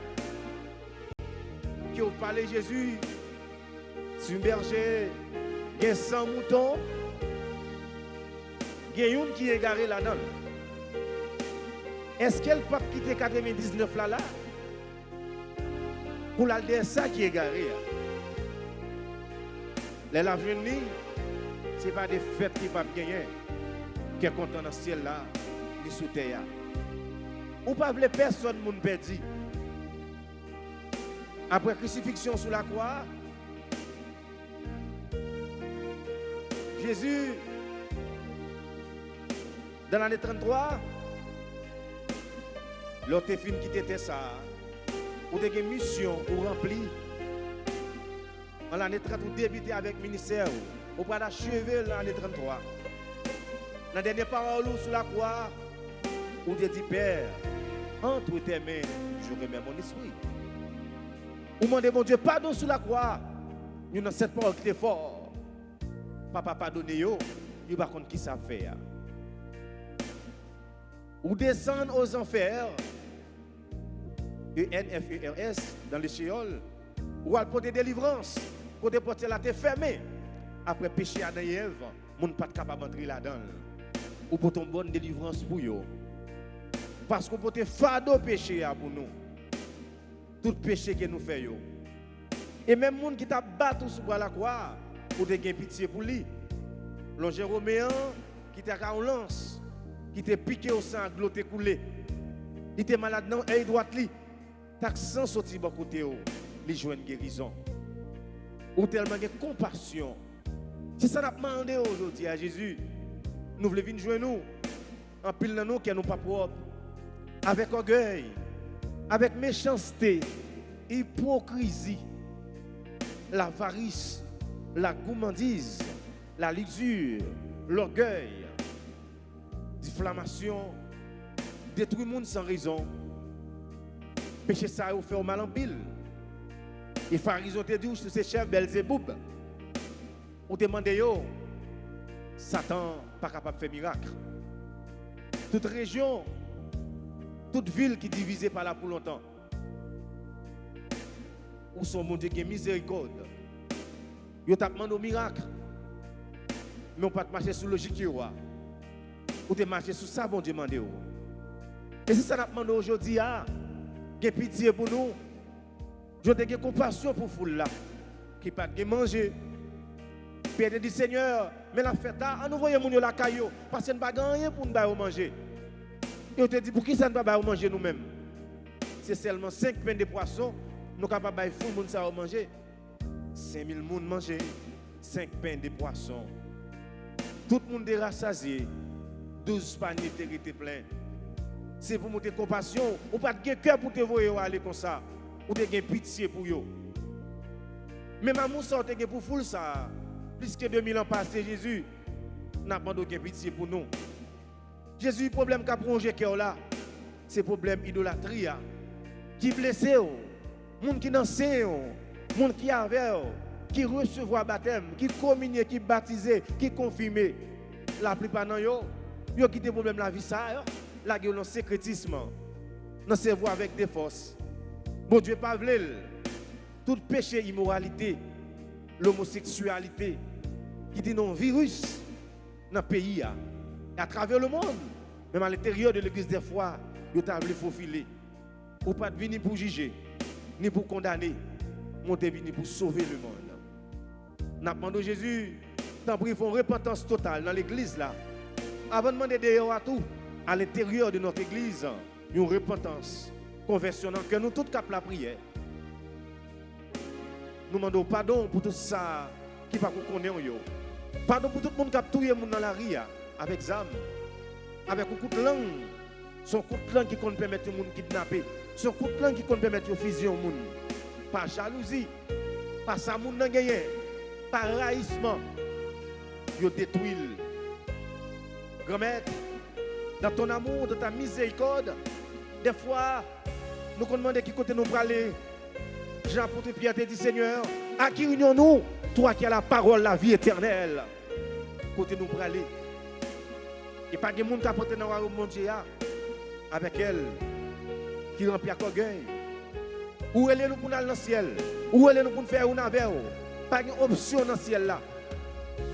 qui vous parlez Jésus, sur un berger, il y a 100 moutons, il y a une qui est égarée là-dedans. Est-ce qu'elle peut quitter 99 là pour la dire ça qui est égaré? Les l'avenir, ce n'est pas des fêtes qui ne peuvent pas gagner, qui est content dans le ciel là, ni sous terre. Ou pas les personnes qui ont perdu. Après crucifixion sous la croix, Jésus, dans l'année 33, l'autre film qui était ça, ou des missions ou rempli. En l'année 30, vous débutez avec le ministère, vous pouvez achever l'année 33. Dans la dernière parole sur la croix, vous dites, Père, entre tes mains, je remets mon esprit. Vous demandez, mon Dieu, pardon sur la croix. Nous dans cette parole qui est fort. Papa, pardonnez, vous ne pas contre qui ça fait. Ou descendre aux enfers, ENFERS, dans les Sheol, ou à porter délivrance, pour porter la tête fermée. Après péché Adam et Ève, mon pas capable d'entrer là-dedans. Ou pour ton bonne délivrance pour eux. Parce qu'on peut fardeau péché pour nous. Tout péché que nous faisons. Et même les gens qui t'a battu sur la croix, pour te gagner pitié pour lui. Le Jéroméen qui t'a en lance, qui t'a piqué au sang, l'eau t'a coulé. Il était malade dans l'œil droit li. T'as sans sortir de côté, il joue une guérison. Ou tellement de compassion. C'est ça qu'on a demandé aujourd'hui à Jésus. Nous voulons venir jouer nous. En pile dans nous qui nous pas propres. Avec orgueil, avec méchanceté, hypocrisie, l'avarice, la gourmandise, la luxure, l'orgueil, diffamation, détruire le monde sans raison. Péché ça a fait au mal en pile. Les pharisiens te disent que c'est chef Belzéboub. On demande yo, Satan pas capable de faire miracle. Toute région, toute ville qui est divisée par là pour longtemps. Où son monde qui est miséricorde. Yo t'a demandé au miracle. Mais on pas marcher sur logique yo. Ou te marcher sur ça bon Dieu demande. Et c'est ça qu'on demande aujourd'hui ah. Qui pitié pour nous. Je te compassion pour foule là qui pas de manger. Père dit Seigneur, mais la fête là, on envoie moun yo la caillou parce que nous pas gagner pour nous manger. Et on te dit pour qui ça ne pas manger nous-mêmes? C'est seulement 5 pains de poisson, nous capable bailler fou moun ça manger. 5000 moun manger 5 pains de poisson. Tout le monde est rassasié. 12 paniers étaient pleins. C'est pour monter compassion, ou pas de cœur pour te voir aller comme ça, ou de pitié pour eux. Mais maman ça te pour foule ça. Plus que 2000 ans passés, Jésus n'a pas de pitié pour nous. Jésus, le problème qu'a plongé cœur là, c'est le problème idolâtrie. Qui blessé, monde qui dansé, monde qui avait, qui recevoir baptême, qui communier, qui baptisé, qui confirmé. La plupart d'entre eux, ils ont quitté le problème de la vie ça, la gueule dans le sécrétisme, dans ses voies avec des forces. Bon Dieu pas voulu tout péché, immoralité, l'homosexualité, qui dit non virus dans le pays et à travers le monde, même à l'intérieur de l'église des fois, il y a voulu faufiler. Ou pas de venir pour juger, ni pour condamner, mais venir pour sauver le monde. Nous demandons à Jésus, tant pis, une repentance totale dans l'église là. Avant de demander d'ailleurs à tout, à l'intérieur de notre église, une repentance, conversion dans que nous tous cap la prière. Nous demandons pardon pour tout ça qui va nous connaître. Pardon pour tout le monde qui a tué dans la rue avec zam, avec un coup de langue. Son coup de langue qui peut permettre les gens de kidnapper. Son coup de langue qui peut permettre de fusionner les gens. Pas jalousie, pas ça moun nan gagné, pas raïsement. Yo détruit. Grand-mère, dans ton amour, dans ta miséricorde, des fois, nous demandons qui côté nous pour aller. Jean-Apôtre Pierre te dit, Seigneur, à qui unions-nous, toi qui as la parole, la vie éternelle, côté nous pour aller. Et pas de monde qui a porté dans le monde avec elle, qui remplit à orgueil. Où elle est nous pour aller dans le ciel? Où elle est nous pour faire une avec? Pas d'option dans le ciel là.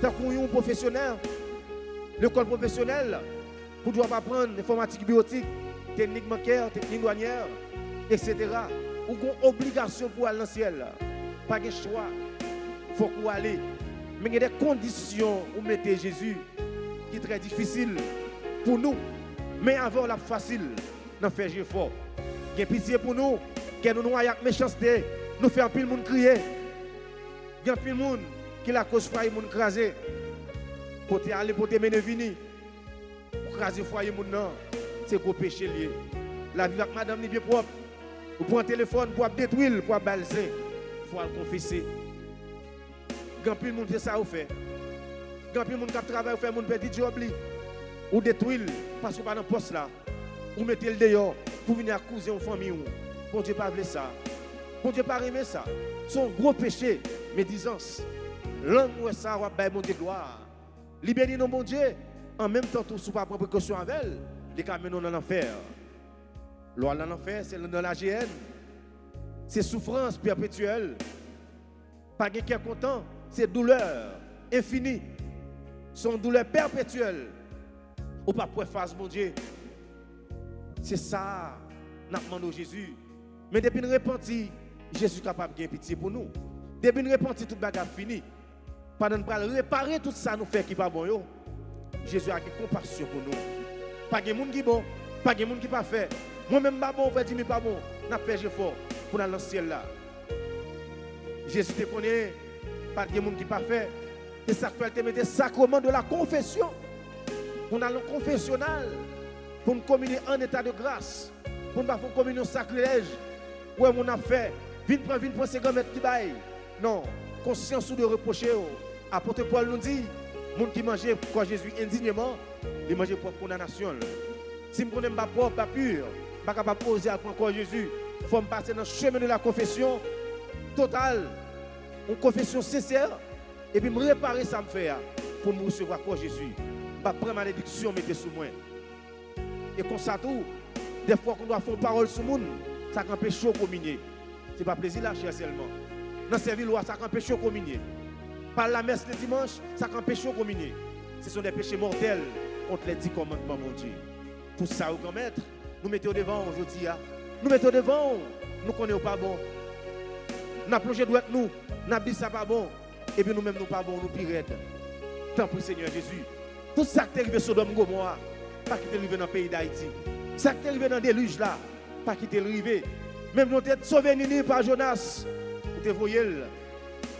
Tant qu'on est un professionnel, l'école professionnelle, pour doit apprendre informatique biotique, technique bancaire, technique douanière, etc. Ou une obligation pour aller dans le ciel. Pas de choix. Il faut qu'on aller. Mais il y a des conditions où mettre Jésus qui est très difficile pour nous. Mais avant la facile, nous faisons effort. Il y a pitié pour nous, que nous noyons avec méchanceté, nous faisons pile monde crier. Il y a pile monde qui la cause foyer monde craser. Pour te aller pour te mener venir. Pour craser foyer monde non, c'est gros péché lié. La vie avec madame n'est bien propre. Vous prenez un téléphone pour détruire, pour balser. Il faut le confesser. Grand pile monde c'est ça vous fait. Grand pile monde qui travaille fait mon petit job li. Ou détruire parce que pas dans poste là. Ou mettez le dehors pour venir accuser une famille. Bon Dieu pas veut ça. Bon Dieu pas aimer ça. Son gros péché, médisance. L'homme où ça va bailler mon Dieu gloire. Libérer nos bon Dieu en même temps tout sous pas prendre précaution avec elle, les camions dans l'enfer. L'eau dans l'enfer, c'est dans la GN. C'est souffrance perpétuelle. Pas quelqu'un content, c'est douleur infinie. Son douleur perpétuelle. Ou pas pour face mon Dieu. C'est ça, nous demandons Jésus. Mais depuis nous repenti, Jésus est capable de pitié pour nous. Depuis nous repenti, tout bagarre fini. Pendant nous réparer tout ça, nous fait qui pas bon yo. Jésus a compassion pour nous. Pas de monde qui bon, pas de monde qui pas fait. Moi-même pas bon, on va dire mais pas bon. N'a fait effort pour aller dans le ciel là. Jésus te connaît, pas de monde qui pas fait. Et ça fait te mettre sacrement de la confession. Pour aller au confessionnal, pour nous communier en état de grâce, pour nous faire une communion sacrilège. Ouais, mon affaire, vite prendre 50 mètres qui baille. Non, conscience ou de reprocher. Apôtre Paul nous dit, monde qui mangeait quoi Jésus indignement, il mangeait pour condamnation. Si je ne connais pas propre, pas pur, je ne suis pas capable de poser après quoi Jésus, il faut me passer dans le chemin de la confession totale, une confession sincère, et puis me réparer ça me fait pour me recevoir quoi Jésus. Je ne pas prendre malédiction, mettez sous moi. Et comme ça tout, des fois qu'on doit faire une parole sur le monde, ça can péché au communier. Ce n'est pas plaisir la chair seulement. Dans ces villes, ça can péché au communier. Par la messe le dimanche, ça can péché au communier. Ce sont des péchés mortels contre les 10 commandements, mon Dieu. Pour ça, au grand maître, nous mettons devant aujourd'hui. Nous mettons devant, nous connaissons pas bon. Nous avons plongé droit nous, nous avons dit ça pas bon. Et puis nous-mêmes, nous pas bon, nous pire. Tant pour Seigneur Jésus. Tout ça qui est arrivé sur Sodome Gomorrah, pas qui est arrivé dans le pays d'Haïti. Ça qui est arrivé dans le déluge là, pas qui est arrivé. Même nous sommes sauvés Ninive par Jonas. Vous te voyez,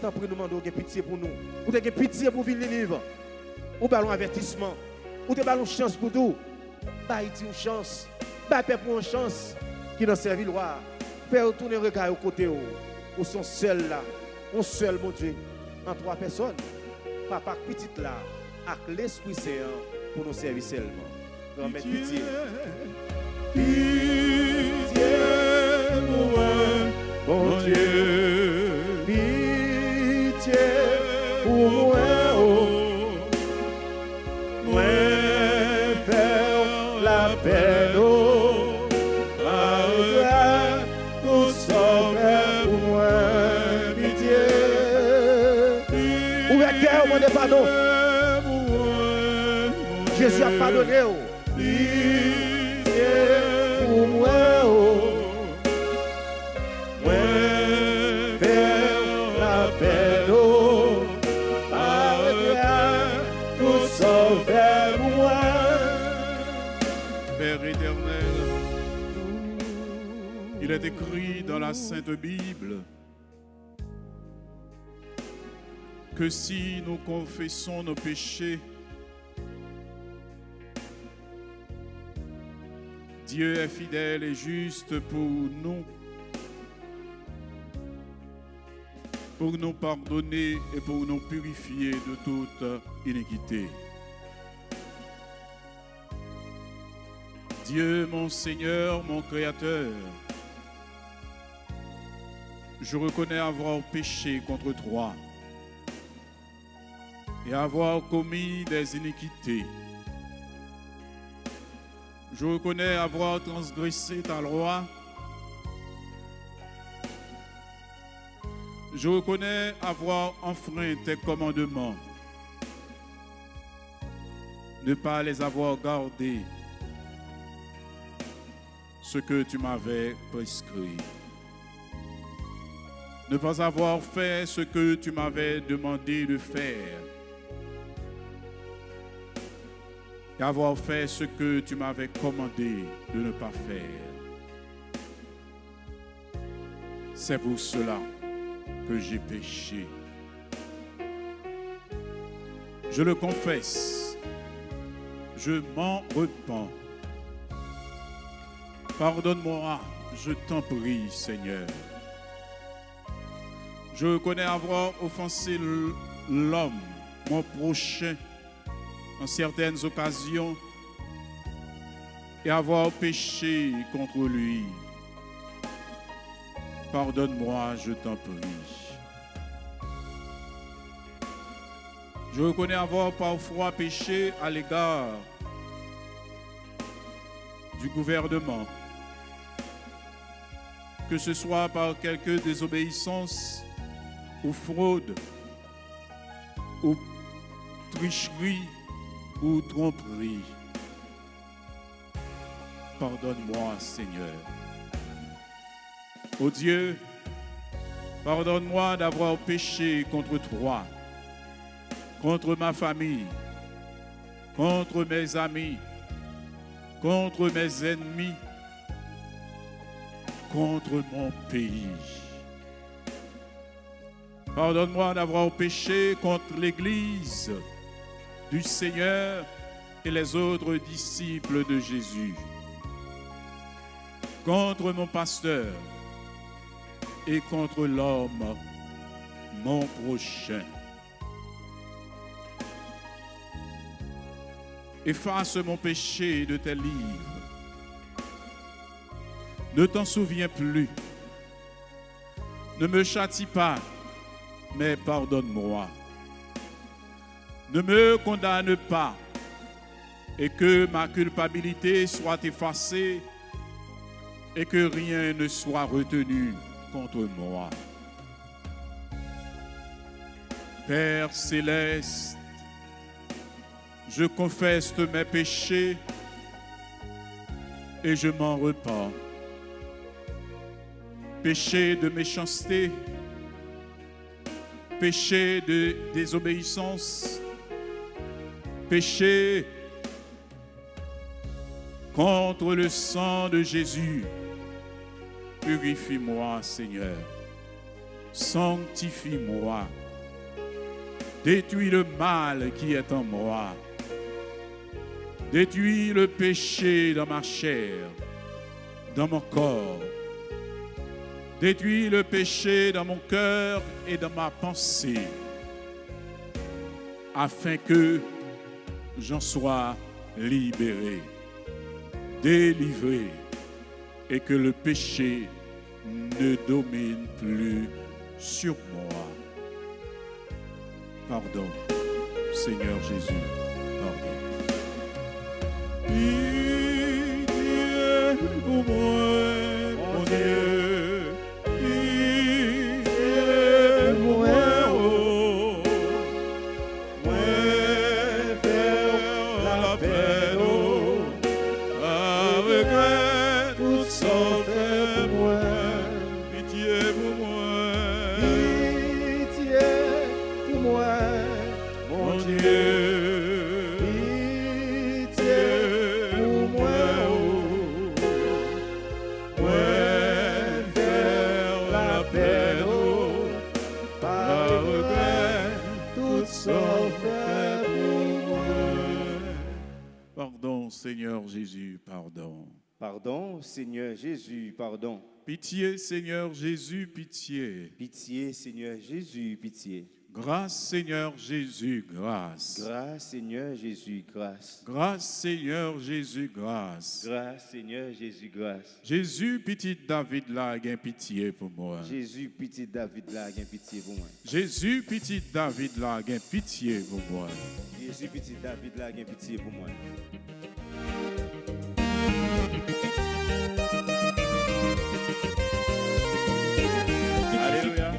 tant pour nous demander pitié pour nous. Vous avez pitié pour ville Ninive. Ou ballon avertissement. Ou te ballon chance pour tout. Pas Haïti une chance. Pas peuple une chance. Qui dans servir roi. Faire retourner le regard au côté où sont seuls là. On seul, mon Dieu. En 3 personnes. Papa petite là. Avec l'Esprit Saint pour nous servir seulement. Grand-mère pitié. Pitié, mon Dieu. Pitié pour moi. Moi faire la peine. Pour sauver pour moi. Pitié. Ouvert cœur, mon pardon. Jésus a pardonné. Pitié pour moi. Moi faire la peine. Pour sauver pour moi. Père éternel, il est écrit dans la Sainte Bible que si nous confessons nos péchés, Dieu est fidèle et juste pour nous pardonner et pour nous purifier de toute iniquité. Dieu, mon Seigneur, mon Créateur, je reconnais avoir péché contre toi et avoir commis des iniquités. Je reconnais avoir transgressé ta loi. Je reconnais avoir enfreint tes commandements, ne pas les avoir gardés, ce que tu m'avais prescrit, ne pas avoir fait ce que tu m'avais demandé de faire, et avoir fait ce que tu m'avais commandé de ne pas faire. C'est pour cela que j'ai péché. Je le confesse, je m'en repens. Pardonne-moi, je t'en prie, Seigneur. Je reconnais avoir offensé l'homme, mon prochain, en certaines occasions, et avoir péché contre lui. Pardonne-moi, je t'en prie. Je reconnais avoir parfois péché à l'égard du gouvernement, que ce soit par quelque désobéissance ou fraude, ou tricherie, ou tromperie. Pardonne-moi, Seigneur. Ô Dieu, pardonne-moi d'avoir péché contre toi, contre ma famille, contre mes amis, contre mes ennemis, contre mon pays. Pardonne-moi d'avoir péché contre l'Église du Seigneur et les autres disciples de Jésus, contre mon pasteur et contre l'homme, mon prochain. Efface mon péché de tes livres. Ne t'en souviens plus. Ne me châtie pas, mais pardonne-moi. Ne me condamne pas et que ma culpabilité soit effacée et que rien ne soit retenu contre moi. Père céleste, je confesse mes péchés et je m'en repens. Péché de méchanceté, péché de désobéissance, péché contre le sang de Jésus. Purifie-moi, Seigneur. Sanctifie-moi. Détruis le mal qui est en moi. Détruis le péché dans ma chair, dans mon corps. Détruis le péché dans mon cœur et dans ma pensée, afin que j'en sois libéré, délivré, et que le péché ne domine plus sur moi. Pardon, Seigneur Jésus, pardon. Pitié pour moi, mon Dieu. Pardon, Seigneur Jésus, pardon. Pardon, Seigneur Jésus, pardon. Pitié, Seigneur Jésus, pitié. Pitié, Seigneur Jésus, pitié. Grâce, Seigneur Jésus, grâce. Grâce, Seigneur Jésus, grâce. Grâce, Seigneur Jésus, grâce. Grâce, Seigneur Jésus, grâce. Jésus, petit David, là, gain pitié pour moi. Jésus, petit David, là, gain pitié pour moi. Jésus, petit David, là, gain pitié pour moi. Jésus, petit David, là, gain pitié pour moi. Alléluia.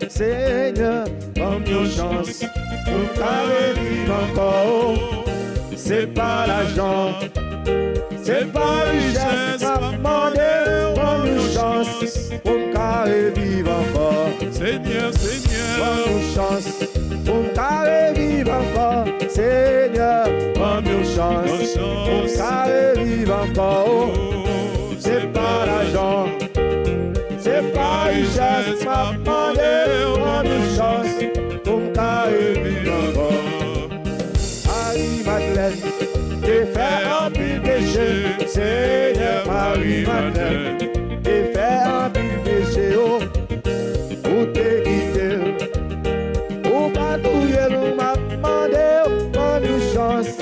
Seigneur, donne-nous chance pour qu'à revivre encore. C'est pas l'argent, c'est pas la richesse, pas demander, donne-nous chance pour qu'à revivre encore. Seigneur, Seigneur, donne-nous chance pour qu'à revivre encore. Seigneur, donne-nous chance pour qu'à revivre encore. C'est pas l'argent, c'est pas la richesse, pas demander, donne-nous chance pour qu'à revivre encore. Marie-Madeleine, t'es fait un pile péché, Seigneur Marie-Madeleine, t'es fait un pile péché, oh, pour te quitter, pour patrouiller, nous m'a demandé, donne-nous chance,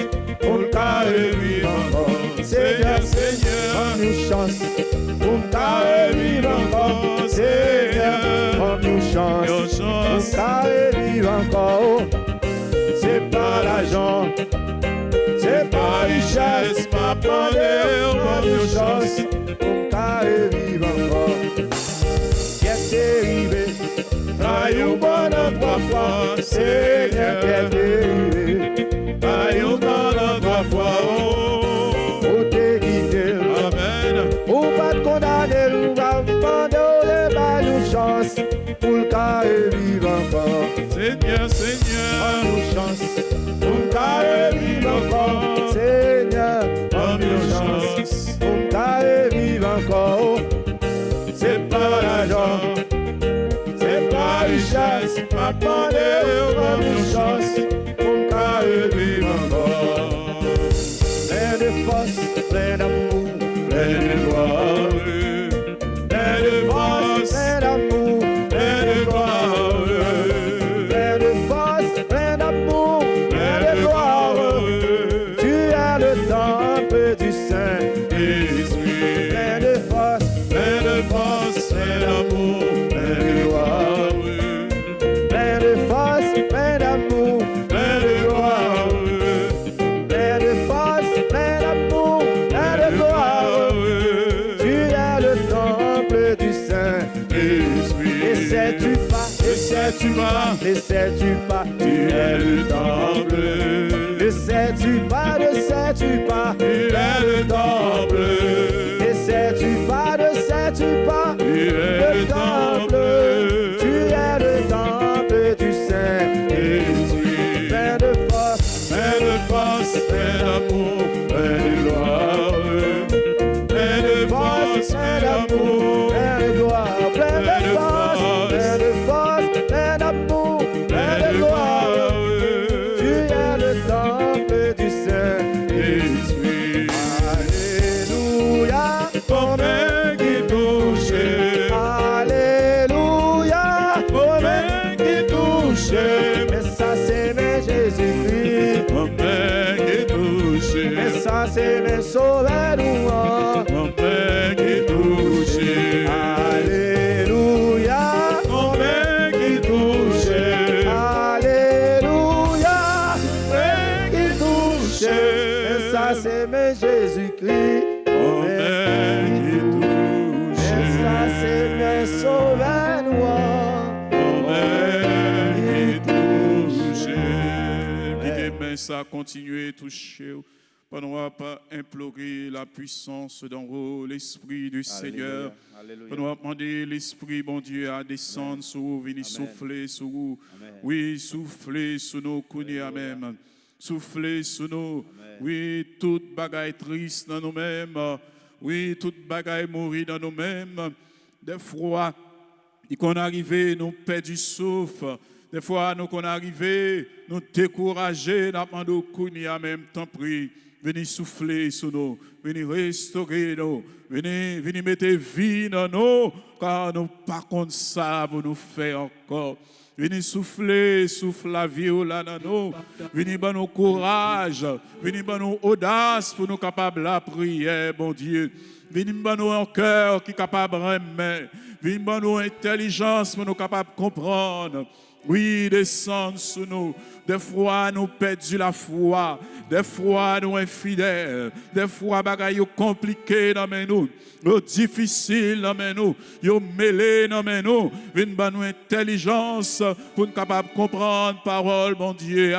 pour qu'à revivre encore. Seigneur, Seigneur, donne-nous chance, pour qu'à revivre encore. Seigneur, donne-nous chance, pour qu'à revivre encore. C'est pas l'argent, c'est pas richesse, pas demander, donne-nous chance pour qu'à revivre encore. Qu'est-ce qui est arrivé? Aïe, bon trois fois, Seigneur, qu'est-ce qui est arrivé? Aïe, bon trois fois, oh, pour te quitter. Amen. Pour pas te condamner, nous va demander, donne-nous chance pour qu'à revivre encore. Seigneur, Seigneur, donne-nous chance pour qu'à revivre encore. Seigneur, donne-nous chance pour qu'à revivre encore. C'est pas l'argent, c'est pas la richesse, pas demander, donne-nous chance pour qu'à revivre encore. sais-tu pas, ne sais-tu pas, tu es le temple. ne sais-tu pas, ne sais-tu pas, Tu es le temple. ne sais-tu pas, ne sais-tu pas, Tu es le temple. tu es le temple du Saint-Esprit, plein de force, Plein de force, plein d'amour, plein de gloire. Plein de force, plein d'amour. plein de gloire, plein Plein de de force, force. plein de force, plein d'amour, plein de gloire. Tu es le temple du Saint-Esprit. Alléluia, Comme qui touche, alléluia, comme qui touche, mais ça c'est mes Jésus-Christ, comme qui touche, mais ça c'est mes sauveurs louanges. comme qui touche, Alléluia, comme qui touche, alléluia, qui touche, mais ça c'est mes Jésus-Christ, comme qui mais ça touche, c'est mes sauveurs louanges. qui touche. Mettez main ça, continuez toucher. Pendant à pas implorer la puissance d'en haut, l'Esprit du Seigneur. Alléluia. Pendant à demander l'Esprit, bon Dieu, à descendre sur vous, venir souffler sur vous. Amen. Oui, souffler sur nous, Kounia même. Souffler sur nous. Amen. Oui, toute bagaille triste dans nous-mêmes. Oui, toute bagaille mourir dans nous-mêmes. Des fois, qu'on arrive, nous perdons du souffle. Des fois, nous qu'on arrive, nous décourager, nous demandons Kounia même, tant pis. Venez souffler sur nous, venez restaurer nous, venez mettre vie dans nous, car nous pas comme ça, vous nous faites encore. Venez souffler, souffle la vie là dans nous. Venez donner nous courage, venez donner nous audace pour nous capables la prière, bon Dieu. Venez donner nous un cœur qui est capable de remettre. Venez donner nous intelligence pour nous capables de comprendre. Oui, descendre sur nous. Des fois, nous perdons la foi. Des fois, nous infidèles. Des fois, bagaille compliqué dans nous. Difficile dans nous. Yo mêlé dans nous. Venez nous intelligence pour nous capables de comprendre parole, mon Dieu.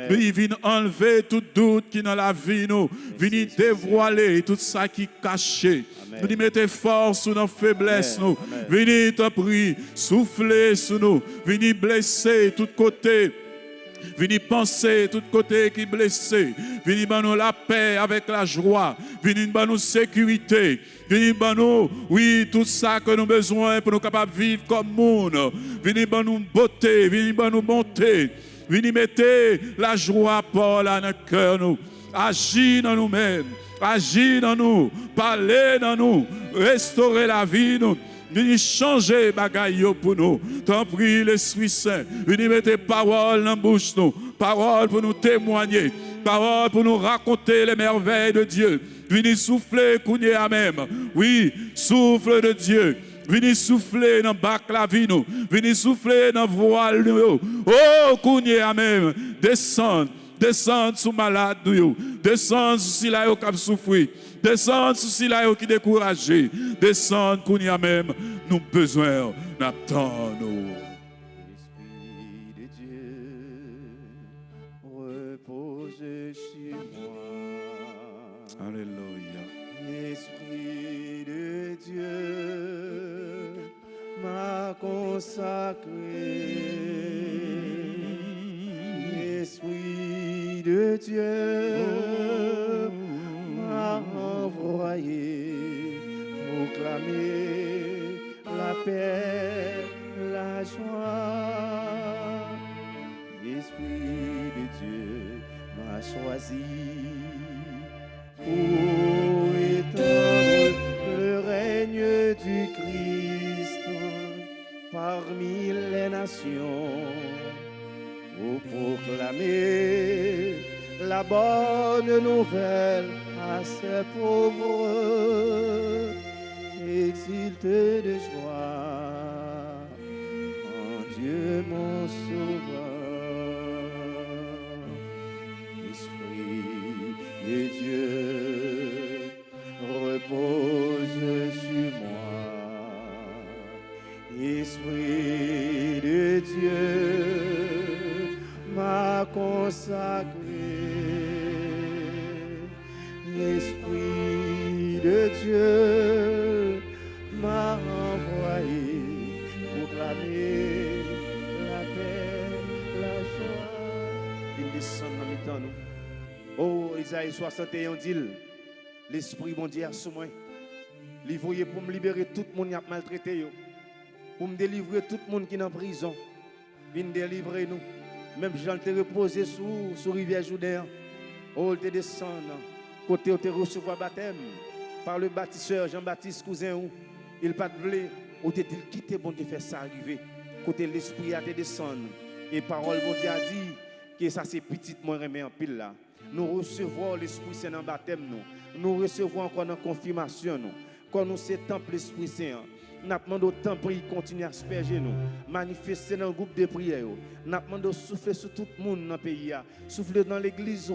Oui, venez enlever tout doute qui est dans la vie nous. Venez dévoiler tout ça qui est caché. Venez mettre force sur nos faiblesses nous. Venez te prier, souffler sur nous. Venez blesser tout côté. Venez penser tout côté qui est blessé. Venez nous la paix avec la joie. Venez nous sécurité. Venez nous, oui, tout ça que nous avons besoin pour nous capables de vivre comme monde. Venez nous beauté. Venez nous bonté. Venez mettre la joie pour dans notre cœur nous. Agis dans nous-mêmes. Agis dans nous. Parlez dans nous. Restaurer la vie nous. Venez changer bagaille pour nous. T'en prie l'Esprit Saint. Venez mettre parole dans la bouche nous. Parole pour nous témoigner. Parole pour nous raconter les merveilles de Dieu. Venez souffler, Kounia à même. Oui, souffle de Dieu. Venez souffler dans bac la vie nous. Venez souffler dans voile nous. Oh, Kounia à même. Descendre. Descendre sous malade nous. Descendre sous si là qui souffrir. Descendre sous si là qui découragé. Descendre qu'on y a même nous besoin d'attendre nous. Esprit de Dieu, repose sur moi. Alléluia. Esprit de Dieu, m'a consacré. Esprit de Dieu, m'a envoyé proclamer la paix, la joie. Esprit de Dieu m'a choisi pour étendre le règne du Christ parmi les nations, pour proclamer la bonne nouvelle à ces pauvres, exulter de joie en Dieu mon sauveur. Esprit de Dieu, repose sur moi. Esprit de Dieu, m'a consacré. L'Esprit de Dieu m'a envoyé proclamer la paix, la joie. Il descend dans le temps, nous. Oh, Isaïe 61 dit, l'Esprit bon Dieu sous moi. Il voyait pour me libérer tout le monde qui a maltraité, pour me délivrer tout le monde qui est en prison. Viens délivrer nous. Même Jean te reposé sous rivière Jourdain. Oh, il te descend. Côté où te recevoir baptême par le bâtisseur Jean-Baptiste cousin ou il pas de blé ou te dit quitter bon te faire ça arriver. Côté l'esprit a te descendre et parole bon Dieu a dit que ça c'est petit moi remet en pile là. Nous recevons l'Esprit Saint dans baptême nous. Nous recevons encore dans confirmation nous. Quand nous c'est temple l'Esprit Saint. Nous demandons au temple prier continue à asperger nous. Manifester dans le groupe de prière. Nous demandons souffler sur tout le monde dans le pays. Souffler dans l'église.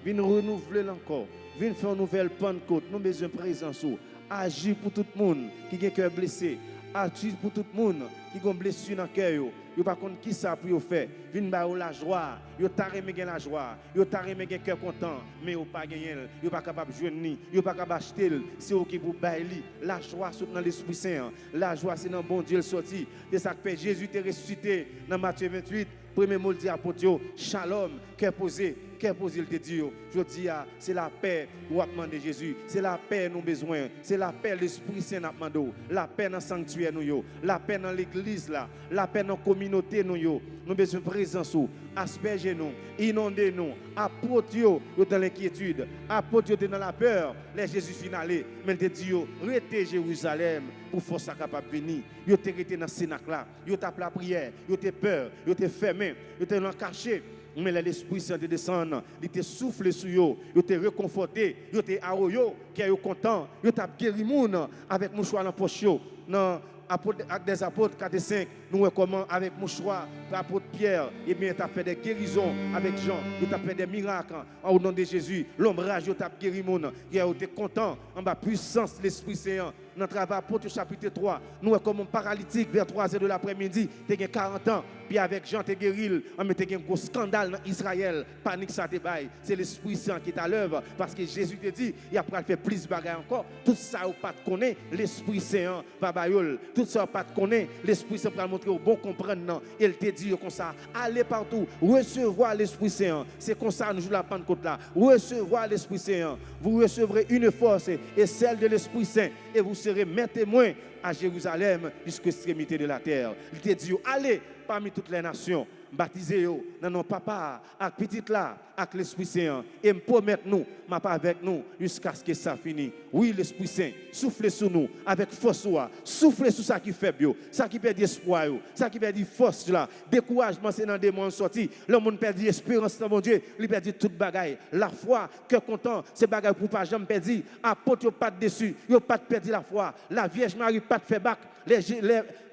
Viens renouveler encore. Viens faire une nouvelle Pentecôte. Nous avons besoin de présence. Agir pour tout le monde qui a un cœur blessé. Agir pour tout le monde qui a une blessure dans le cœur. Yo pas contre qui ça pour faire. Vinn ba la joie, yo ta remé gen la joie, yo ta remé gen cœur content, mais yo pas gagner, yo pas capable joindre ni, yo pas capable acheter, c'est OK pour bailler la joie saute dans l'Esprit Saint. La joie c'est dans bon Dieu le sorti. C'est ça que fait Jésus t'est ressuscité dans Matthieu 28, premier mot dit apôtre shalom, cœur posé il te dit je dis c'est la paix ou a demandé Jésus, c'est la paix nous besoin, c'est la paix l'Esprit Saint n'a demandé, la paix dans sanctuaire nous la paix dans l'église là, la paix dans communauté nous besoin de présence asperger nous, inonder nous, apôtre yo dans l'inquiétude, apôtre yo dans la peur, les Jésus finalé, mais te dit restez Jérusalem pour force capable venir, yo te rester dans cénacle là, yo tape la prière, yo te peur, yo te fermé, yo te caché. Mais l'Esprit Saint te descend, il te souffle sur eux, il te réconforté, il te arroyo, qui est content, il t'a guéri moun avec mouchoir dans poche dans Actes des Apôtres 4 et 5, nous voyons comment avec mouchoir, l'apôtre Pierre, et bien t'a fait des guérisons avec Jean, il t'a fait des miracles au nom de Jésus, l'ombrage il t'a guéri moun, il a été content en bas puissance de l'Esprit Saint. Dans le travail apôtre chapitre 3, nous voyons comme un paralytique vers 3h de l'après-midi, tu as 40 ans, puis avec Jean te guéri, on met un gros scandale dans Israël, panique ça te baille, c'est l'Esprit Saint qui est à l'œuvre parce que Jésus te dit, il a faire plus de bagages encore, tout ça ou pas te connaît, l'Esprit Saint va bailler, tout ça ou pas te connaît, l'Esprit Saint va montrer au bon comprendre, il te dit comme ça, allez partout, recevoir l'Esprit Saint, c'est comme ça nous jouons la Pentecôte là, recevoir l'Esprit Saint, vous recevrez une force et celle de l'Esprit Saint et vous serez mes témoins à Jérusalem jusqu'à l'extrémité de la terre. Il te dit, allez parmi toutes les nations, baptisez-vous dans nos papas, avec petit là, avec l'Esprit Saint, et me promettre nous, ma pas avec nous, jusqu'à ce que ça finisse. Oui, l'Esprit Saint, soufflez sur nous, avec force, soufflez sur ça qui fait bio, ça qui perd espoir, ça qui perd force là, découragement, c'est dans des mois sortis, le monde perd espérance dans mon Dieu, il perd toute bagaille, la foi, cœur content, c'est bagaille pour pas jamais perdre, apôtre pas dessus, il pas perdu la foi, la Vierge Marie pas de fait bac,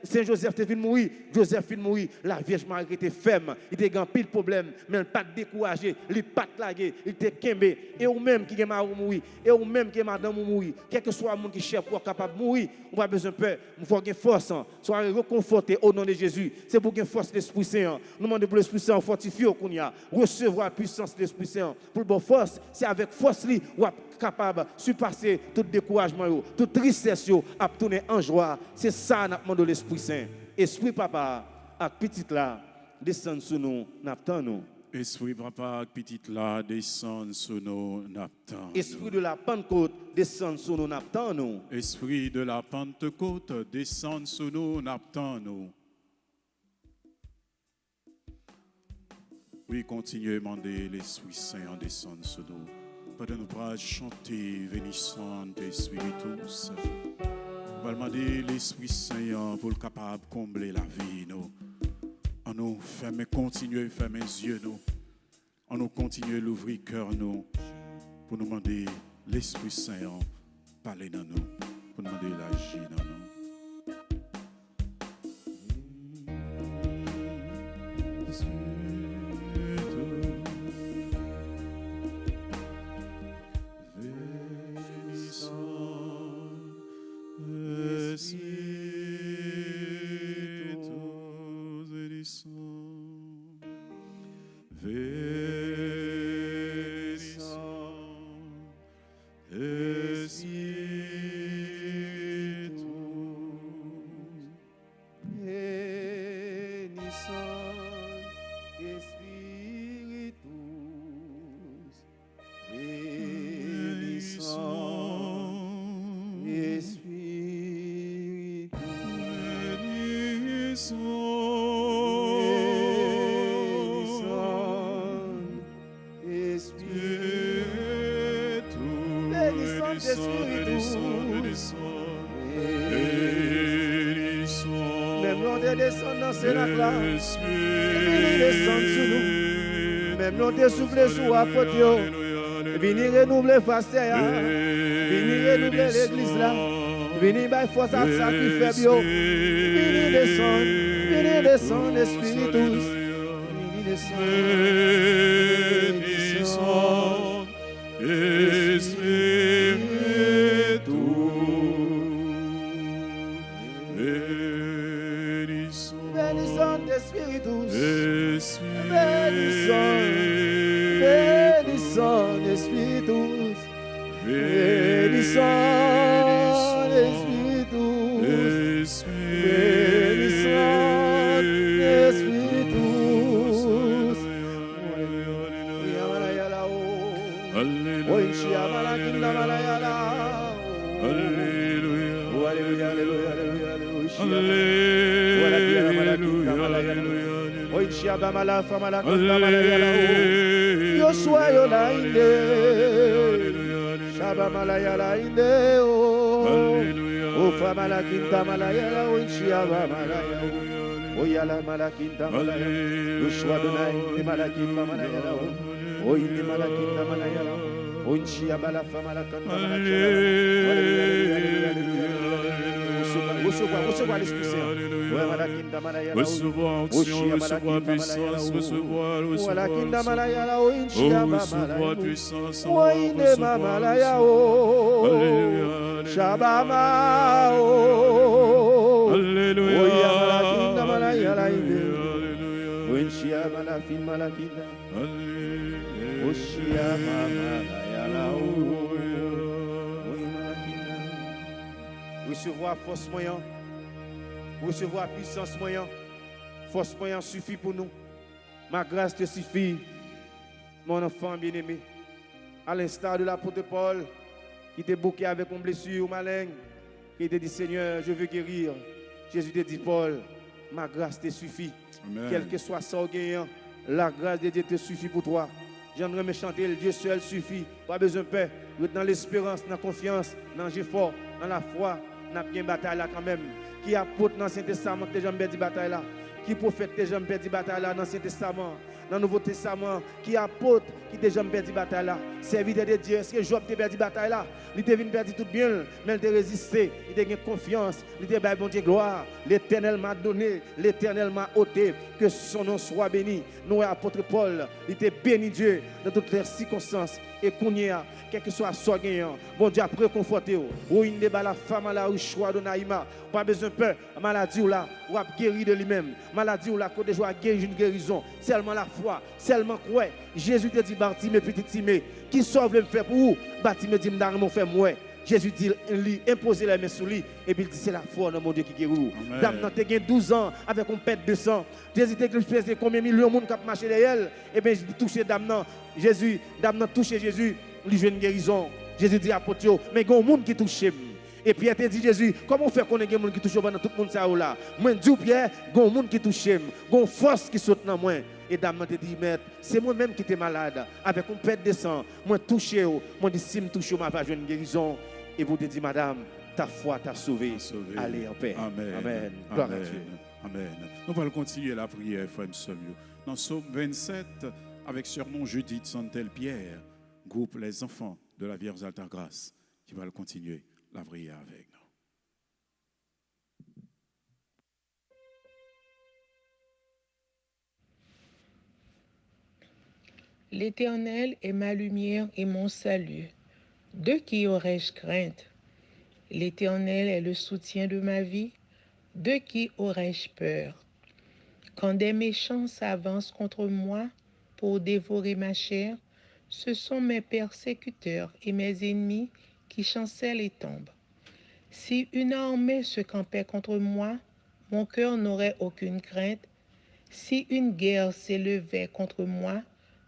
Saint Joseph te fin mourir, Joseph fin mourir, la Vierge Marie était ferme, il était grand pile problème, mais il pas découragé, il pas lagué, il était kembe, et ou même qui est mari mourir, et ou même qui est madame mourir, quel que soit le monde qui cherche pour capable de mourir, on pas besoin de peur, il faut avoir force, soit reconforté au nom de Jésus, c'est pour qu'il y ait force de l'Esprit Saint, nous demandons pour l'Esprit Saint fortifier au Kounia, recevoir la puissance de l'Esprit Saint, pour le force, c'est avec force li, ou capable de surpasser tout découragement, toute tristesse, à tourner en joie, c'est ça nous demandons l'Esprit Saint. Esprit Papa, avec petit là, descend sur nous, n'attend nous. Esprit Papa, avec petit là, descend sur nous, n'attend. Esprit de la Pentecôte, descend sur nous, n'attend nous. Esprit de la Pentecôte, descend sur nous, n'attend nous. Oui, continuez à demander l'Esprit Saint en descend sur nous. Pendant nous pourrons chanter, bénissant d'Esprit tous. On va demander l'Esprit Saint pour le capable de combler la vie. Nous. On nous ferme, continuer à fermer les yeux. Nous. On nous continue à l'ouvrir cœur nous pour nous demander l'Esprit Saint parler dans nous, pour nous demander l'agir dans nous. Même l'on te descend dans ce lac-là, venez descendre sur nous. Même l'on te souffle sous apôtre, venez renouveler Fastea, venez renouveler l'église là, venez by force à ça qui fait bio, venez descendre, Espiritus, venez descendre, Espiritus, bénissons, Espiritus, bénissons, Espiritus, bénissons, Espiritus. Yoshua Yolainde, Shaba Malayala Inde, O Famala Kinta Malayala, O Shiaba Malaya, O Yala Malakinta Malaya, Yoshua Donai, Malakim Malayala, O Indi Malakinta Malayala, O Shiaba la Famala Kanta Recevoir l'Esprit Saint. Recevoir onction, recevoir puissance, recevoir puissance. Alléluia. Recevoir force moyen, recevoir puissance moyen, force moyen suffit pour nous. Ma grâce te suffit, mon enfant bien-aimé. À l'instar de l'apôtre Paul, qui était bouqué avec une blessure maligne, qui te dit Seigneur, je veux guérir. Jésus te dit Paul, ma grâce te suffit. Amen. Quel que soit ça, la grâce de Dieu te suffit pour toi. J'aimerais me chanter, le Dieu seul suffit. Pas besoin de paix. Dans l'espérance, dans la confiance, dans l'effort, dans la foi. N'a bien bataille là quand même. Qui apôtre dans l'Ancien Testament que déjà perdu bataille là. Qui prophète que déjà perdu bataille là dans l'Ancien Testament. Dans le Nouveau Testament, qui apôtre qui déjà perdu bataille là. Serviteur de Dieu, est-ce que Job t'a perdu bataille là? Il t'a venu perdre tout bien, mais il t'a résisté, il t'a gagné confiance, il t'a donné bon Dieu gloire. L'Éternel m'a donné, l'Éternel m'a ôté, que son nom soit béni. Nous, apôtre Paul, il t'a béni Dieu dans toutes les circonstances. Et qu'on y a, quel que soit soit gagnant, bon Dieu a préconforté. Ou une débat la femme à la choix de Naïma, pas besoin de peur, maladie ou là, ou a guéri de lui-même, maladie ou là, côté joie guérir une guérison, seulement la foi, seulement quoi. Jésus te dit, Bartimée, petit Timée, qui sauve le faire pour vous, Bartimée dit, m'dar mon fait moi. Jésus dit, lui, imposer les mains sur lui, et puis il dit, c'est la foi dans mon Dieu qui guérit. Dame, tu as 12 ans avec une pète de sang. Jésus t'a dit, combien de millions de monde qui ont marché derrière elle, et bien, je touché dame, Jésus, dame, touché Jésus, lui, je une guérison. Jésus dit à Potio, mais il y a un monde qui touche. Et Pierre te dit, Jésus, comment faire qu'on ait un monde qui touche dans tout le monde ça là? Moi, je dis, Pierre, il y a un monde qui touche, il y a une force qui saute dans moi. Et dame te dit, maître, c'est moi-même qui suis malade, avec une pète de sang. Moi, touché, moi, si je me touche, je vais une guérison. Et vous te dit, madame, ta foi t'a sauvé. Allez en paix. Amen. Amen. Gloire Amen. à Dieu. Amen. Nous allons continuer la prière, frère Samuel. Dans Psaume 27, avec surnom Judith Santel-Pierre, groupe Les Enfants de la Vierge Alta Grâce, qui va continuer la prière avec nous. L'Éternel est ma lumière et mon salut. De qui aurais-je crainte? L'Éternel est le soutien de ma vie. De qui aurais-je peur? Quand des méchants s'avancent contre moi pour dévorer ma chair, ce sont mes persécuteurs et mes ennemis qui chancellent et tombent. Si une armée se campait contre moi, mon cœur n'aurait aucune crainte. Si une guerre s'élevait contre moi,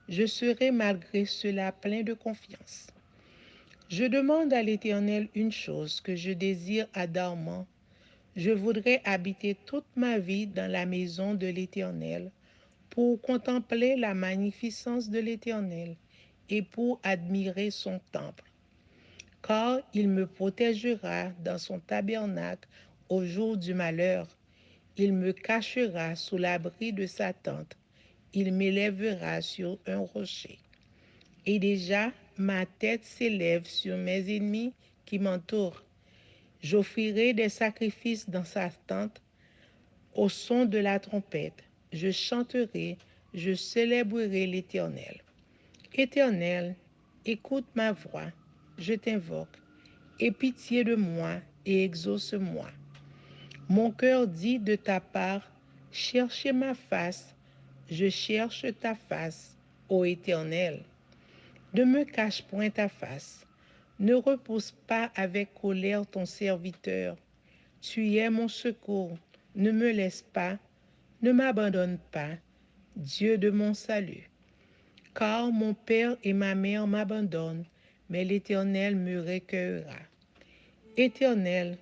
je serais malgré cela plein de confiance. Je demande à l'Éternel une chose que je désire ardemment. Je voudrais habiter toute ma vie dans la maison de l'Éternel pour contempler la magnificence de l'Éternel et pour admirer son temple. Car il me protégera dans son tabernacle au jour du malheur. Il me cachera sous l'abri de sa tente. Il m'élèvera sur un rocher. Et déjà, ma tête s'élève sur mes ennemis qui m'entourent. J'offrirai des sacrifices dans sa tente au son de la trompette. Je chanterai, je célébrerai l'Éternel. Éternel, écoute ma voix, je t'invoque. Aie pitié de moi et exauce-moi. Mon cœur dit de ta part, cherchez ma face, je cherche ta face, ô Éternel. Ne me cache point ta face, ne repousse pas avec colère ton serviteur. Tu es mon secours, ne me laisse pas, ne m'abandonne pas, Dieu de mon salut. Car mon père et ma mère m'abandonnent, mais l'Éternel me recueillera. Éternel,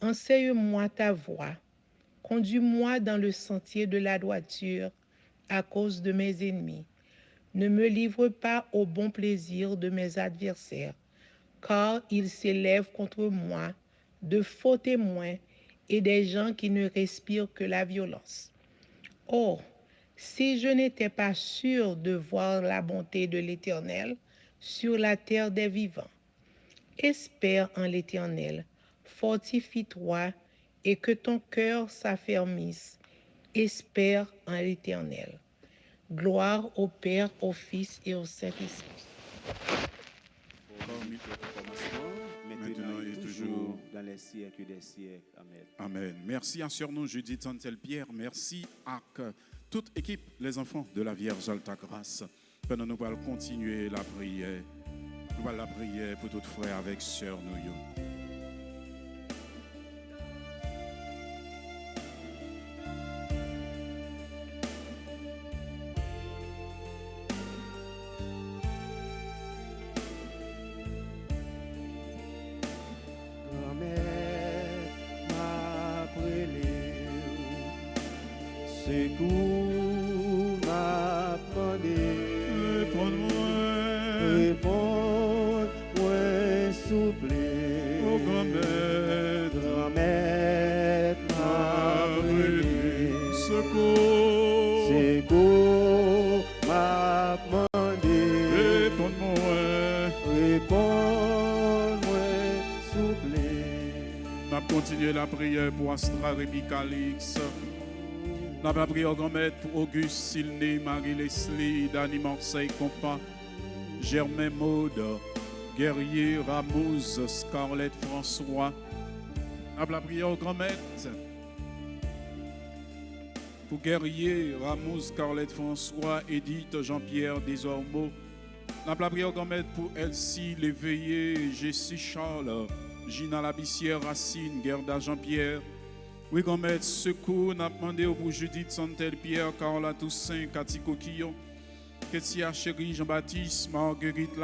enseigne-moi ta voie, conduis-moi dans le sentier de la droiture à cause de mes ennemis. Ne me livre pas au bon plaisir de mes adversaires, car ils s'élèvent contre moi de faux témoins et des gens qui ne respirent que la violence. Oh, si je n'étais pas sûr de voir la bonté de l'Éternel sur la terre des vivants. Espère en l'Éternel, fortifie-toi et que ton cœur s'affermisse. Espère en l'Éternel. Gloire au Père, au Fils et au Saint-Esprit. Comme il Au commencement, maintenant et toujours, dans les siècles des siècles. Amen. Amen. Merci à Sœur nous, Judith Santel-Pierre. Merci à toute équipe, les enfants de la Vierge Alta Grâce. Pendant nous allons continuer la prière. Nous allons la prière pour tous frères avec Sœur nous. Secours m'a demandé, réponds-moi, s'il vous plaît. Oh, grand-maître m'a brûlé. Secours m'a demandé, réponds-moi, s'il vous plaît. On va continuer la prière pour Astra Rémi Calix. La prière grand-mère pour Auguste, Sylné, Marie-Leslie, Dani Marseille, Compas, Germain Maude, Guerrier, Ramouze, Scarlett François. La prière grand-mère pour Guerrier, Ramouze, Scarlett François, Edith, Jean-Pierre, Desormeaux. La prière grand-mère pour Elsie, Léveillé, Jessie Charles, Gina Labissière, Racine, Gerda Jean-Pierre. Oui, grand-mère, secours, n'a demandé pour Judith Santel-Pierre, Carola Toussaint, Cathy Coquillon, Kessia Chéri, Jean-Baptiste, Marguerite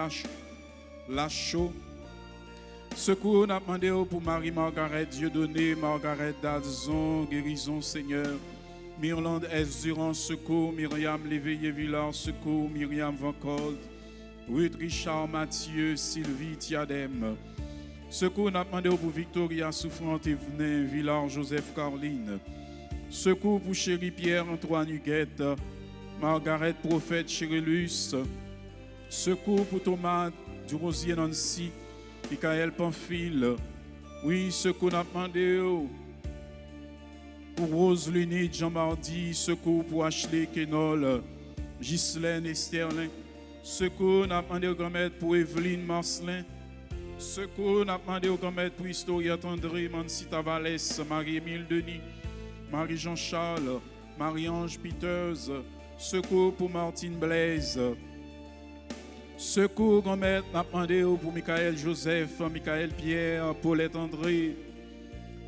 Lachaud. Secours, n'a demandé pour Marie-Margaret Dieudonné, Margaret Dalzon, Guérison Seigneur, Myrlande S. Durand, secours, Myriam Léveillé-Villard, secours, Myriam Van Colt, Ruth Richard Mathieu, Sylvie Tiadem. Secours, n'a demandé pour Victoria Souffrante et Venin, Villard Joseph Caroline. Secours pour Chéri Pierre Antoine Huguette, Margaret Prophète Chérélus. Secours pour Thomas Durosier Nancy, Michael Pamphile. Oui, secours, n'a demandé pour Rose Lunide Jean Mardi. Secours pour Ashley Kenol, Ghislaine Esterlin. Secours, n'a demandé au grand-mère pour Evelyne Marcelin. Secours, n'a demandé au grand-mère pour Historia Tandré, Mansita Valès, Marie-Émile Denis, Marie-Jean Charles, Marie-Ange Peters, Secours pour Martine Blaise. Secours, grand-maître, n'a demandé pour Michael Joseph, Michael Pierre, Paulette André,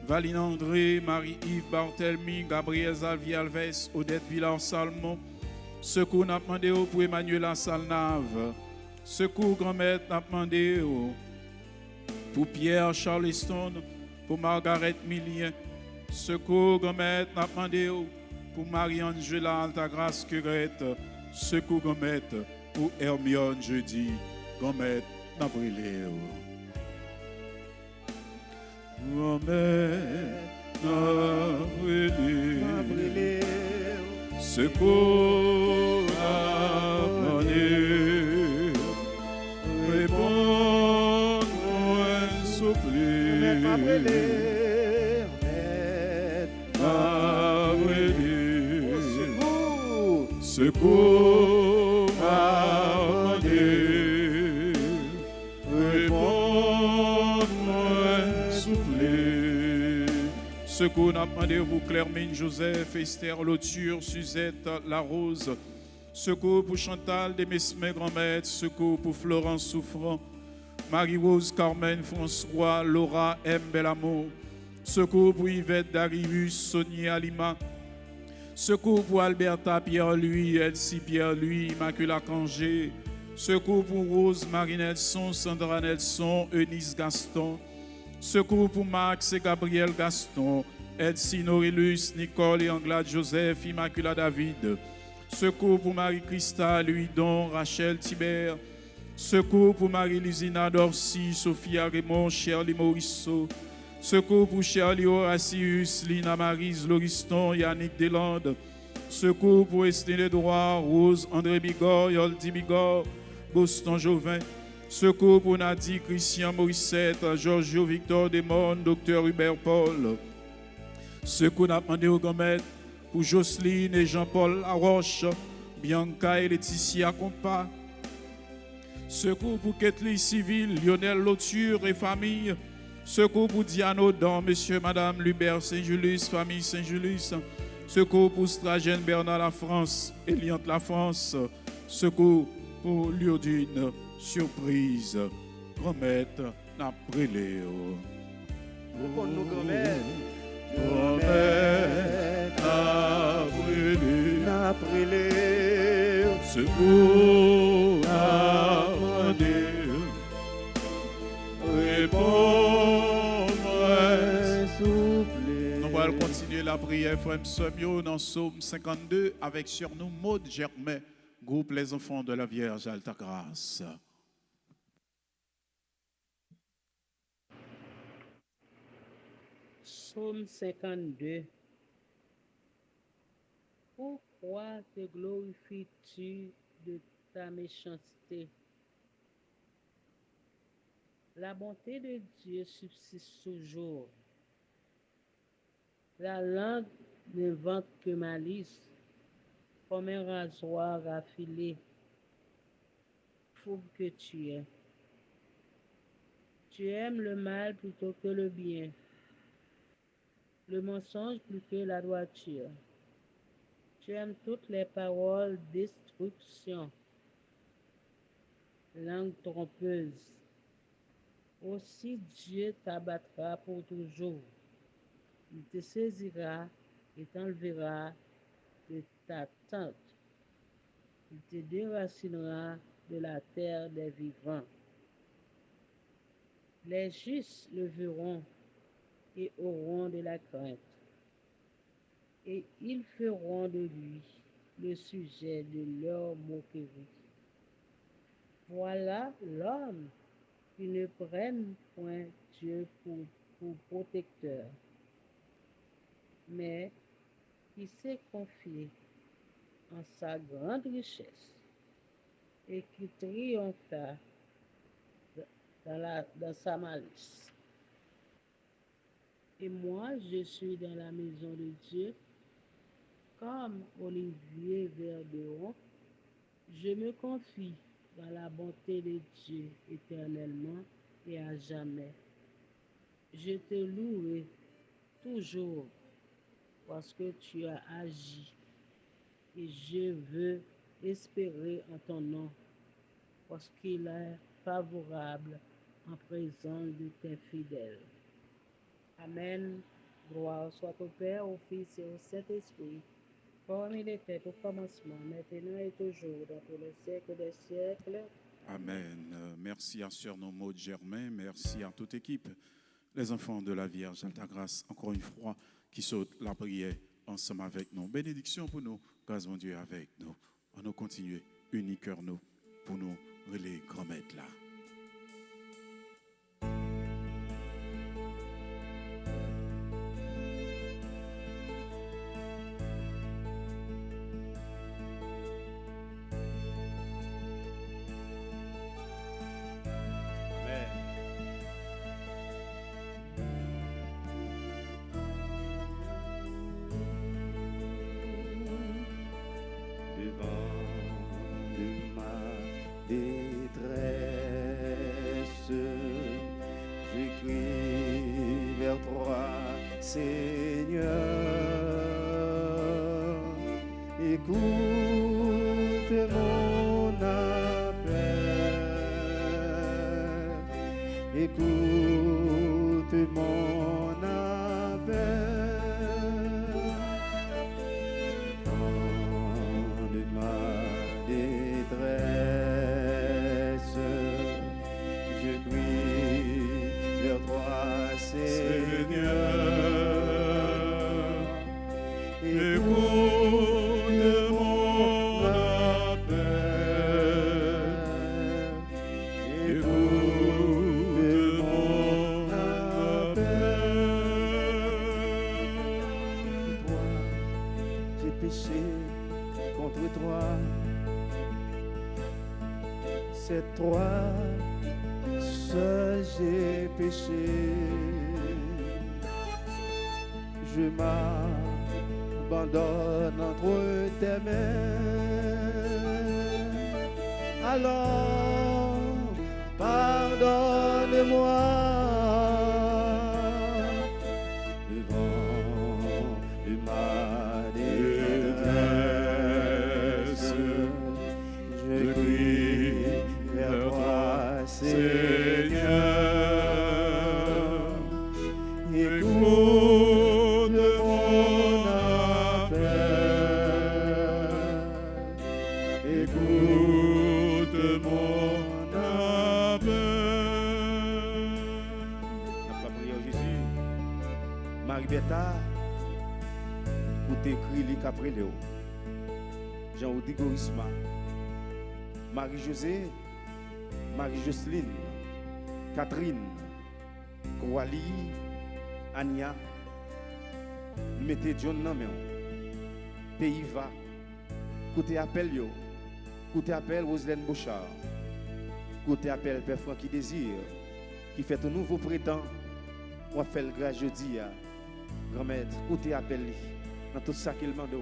Valine André, Marie-Yves Barthelmy, Gabriel Xavier Alves, Odette Villard-Salmon. Secours, n'a demandé pour Emmanuel Salnave. Secours, grand-maître, n'a demandé pour Pierre Charleston, pour Margaret Millien. Secours, grand-maître, n'a demandé pour Marie-Angela Altagrace Curette. Secours, grand-maître, pour Hermione Jeudi. Grand-maître, n'a brûlé. Grand-maître, n'a brûlé. Secours, n'a demandé. Réponds-moi, soufflé. N'a brûlé. Secours m'a demandé, réponds-moi, soufflé. Secours n'a demandé pour Clermine, Joseph, Esther, Loture, Suzette, La Rose. Secours pour Chantal, Desmesmes, grand-maître. Secours pour Florence Souffrant, Marie-Rose, Carmen, François, Laura, M. Belamour. Secours pour Yvette, Darius, Sonia Lima. Secours pour Alberta Pierre-Louis, Elsie Pierre-Louis, Immaculata Cangé. Secours pour Rose Marie Nelson, Sandra Nelson, Eunice Gaston. Secours pour Max et Gabriel Gaston, Elsie Norilus, Nicole et Anglade Joseph, Immaculata David. Secours pour Marie-Christa, Louis-Don, Rachel Thibert. Secours pour Marie-Lizina Dorcy, Sophia Raymond, Shirley Morisseau. Secours pour Shirley Horacius, Lina Marise Lauriston, Yannick Deslandes. Secours pour Estelle Edouard, Rose André Bigor, Yoldi Bigor, Boston Jovin. Secours pour Nadie Christian Morissette, Giorgio Victor Desmond, Dr Hubert Paul. Secours n'a demandé au grand-maître pour Jocelyne et Jean-Paul Laroche, Bianca et Laetitia Compa. Secours pour Kathleen Civil, Lionel Loture et famille. Secours pour Diano Don, Monsieur, Madame Lubert Saint-Julius, famille Saint-Julius. Secours pour Stragène Bernard La France, Eliante La France. Secours pour Liodine Surprise. Grand-maître n'a brûlé. Répondez-nous, grand-mère. Grand-maître n'a brûlé. N'a brûlé. Secours n'a demandé. Réponds-moi, soufflé. Nous allons continuer la prière, frère Semio, dans Psaume 52, avec sur nous Maud Germain, groupe Les Enfants de la Vierge Alta Grâce. Psaume 52. Pourquoi te glorifies-tu de ta méchanceté? La bonté de Dieu subsiste toujours. La langue ne vante que malice, comme un rasoir affilé. Fou que tu es. Tu aimes le mal plutôt que le bien, le mensonge plus que la droiture. Tu aimes toutes les paroles destruction, langue trompeuse. Aussi Dieu t'abattra pour toujours. Il te saisira et t'enlèvera de ta tente. Il te déracinera de la terre des vivants. Les justes le verront et auront de la crainte. Et ils feront de lui le sujet de leur moquerie. Voilà l'homme qui ne prenne point Dieu pour protecteur, mais qui s'est confié en sa grande richesse et qui triompha dans sa malice. Et moi, je suis dans la maison de Dieu, comme Olivier Verdon. Je me confie dans la bonté de Dieu éternellement et à jamais. Je te louerai toujours parce que tu as agi et je veux espérer en ton nom, parce qu'il est favorable en présence de tes fidèles. Amen. Gloire soit au Père, au Fils et au Saint-Esprit, comme il était au commencement, maintenant et toujours, dans tous les siècles des siècles. Amen. Merci à Sœur Nomo Germain, merci à toute équipe, les enfants de la Vierge Alta-Grâce, encore une fois, qui sautent la prière ensemble avec nous. Bénédiction pour nous, grâce mon Dieu avec nous. On nous continue, unis cœur nous, pour nous relayer grand maître là. Seigneur, écoute mon appel, écoute mon appel, dans de ma détresse, je crie vers toi, Seigneur. Écoute mon appel, écoute mon appel. Toi, j'ai péché contre toi, c'est toi, seul j'ai péché. Je m'abandonne entre tes mains. Alors, pardonne-moi devant ma détresse. Je crie vers toi, Seigneur. Écoute mon appel, écoute mon appel. Notre prière Jésus, Marie-Beta, pour t'écrire les Capréléo, Jean-Audigorisma, Marie-José, Marie-Jocelyne, Catherine, Kouali, Ania, mettez John dans main. Pays va. Côté appel yo. Côté appel Roselaine Bouchard. Côté appel Père Francky Désir qui fait un nouveau printemps. On fait le grâce jeudi à grand-maître. Côté appel dans tout ça qu'il mande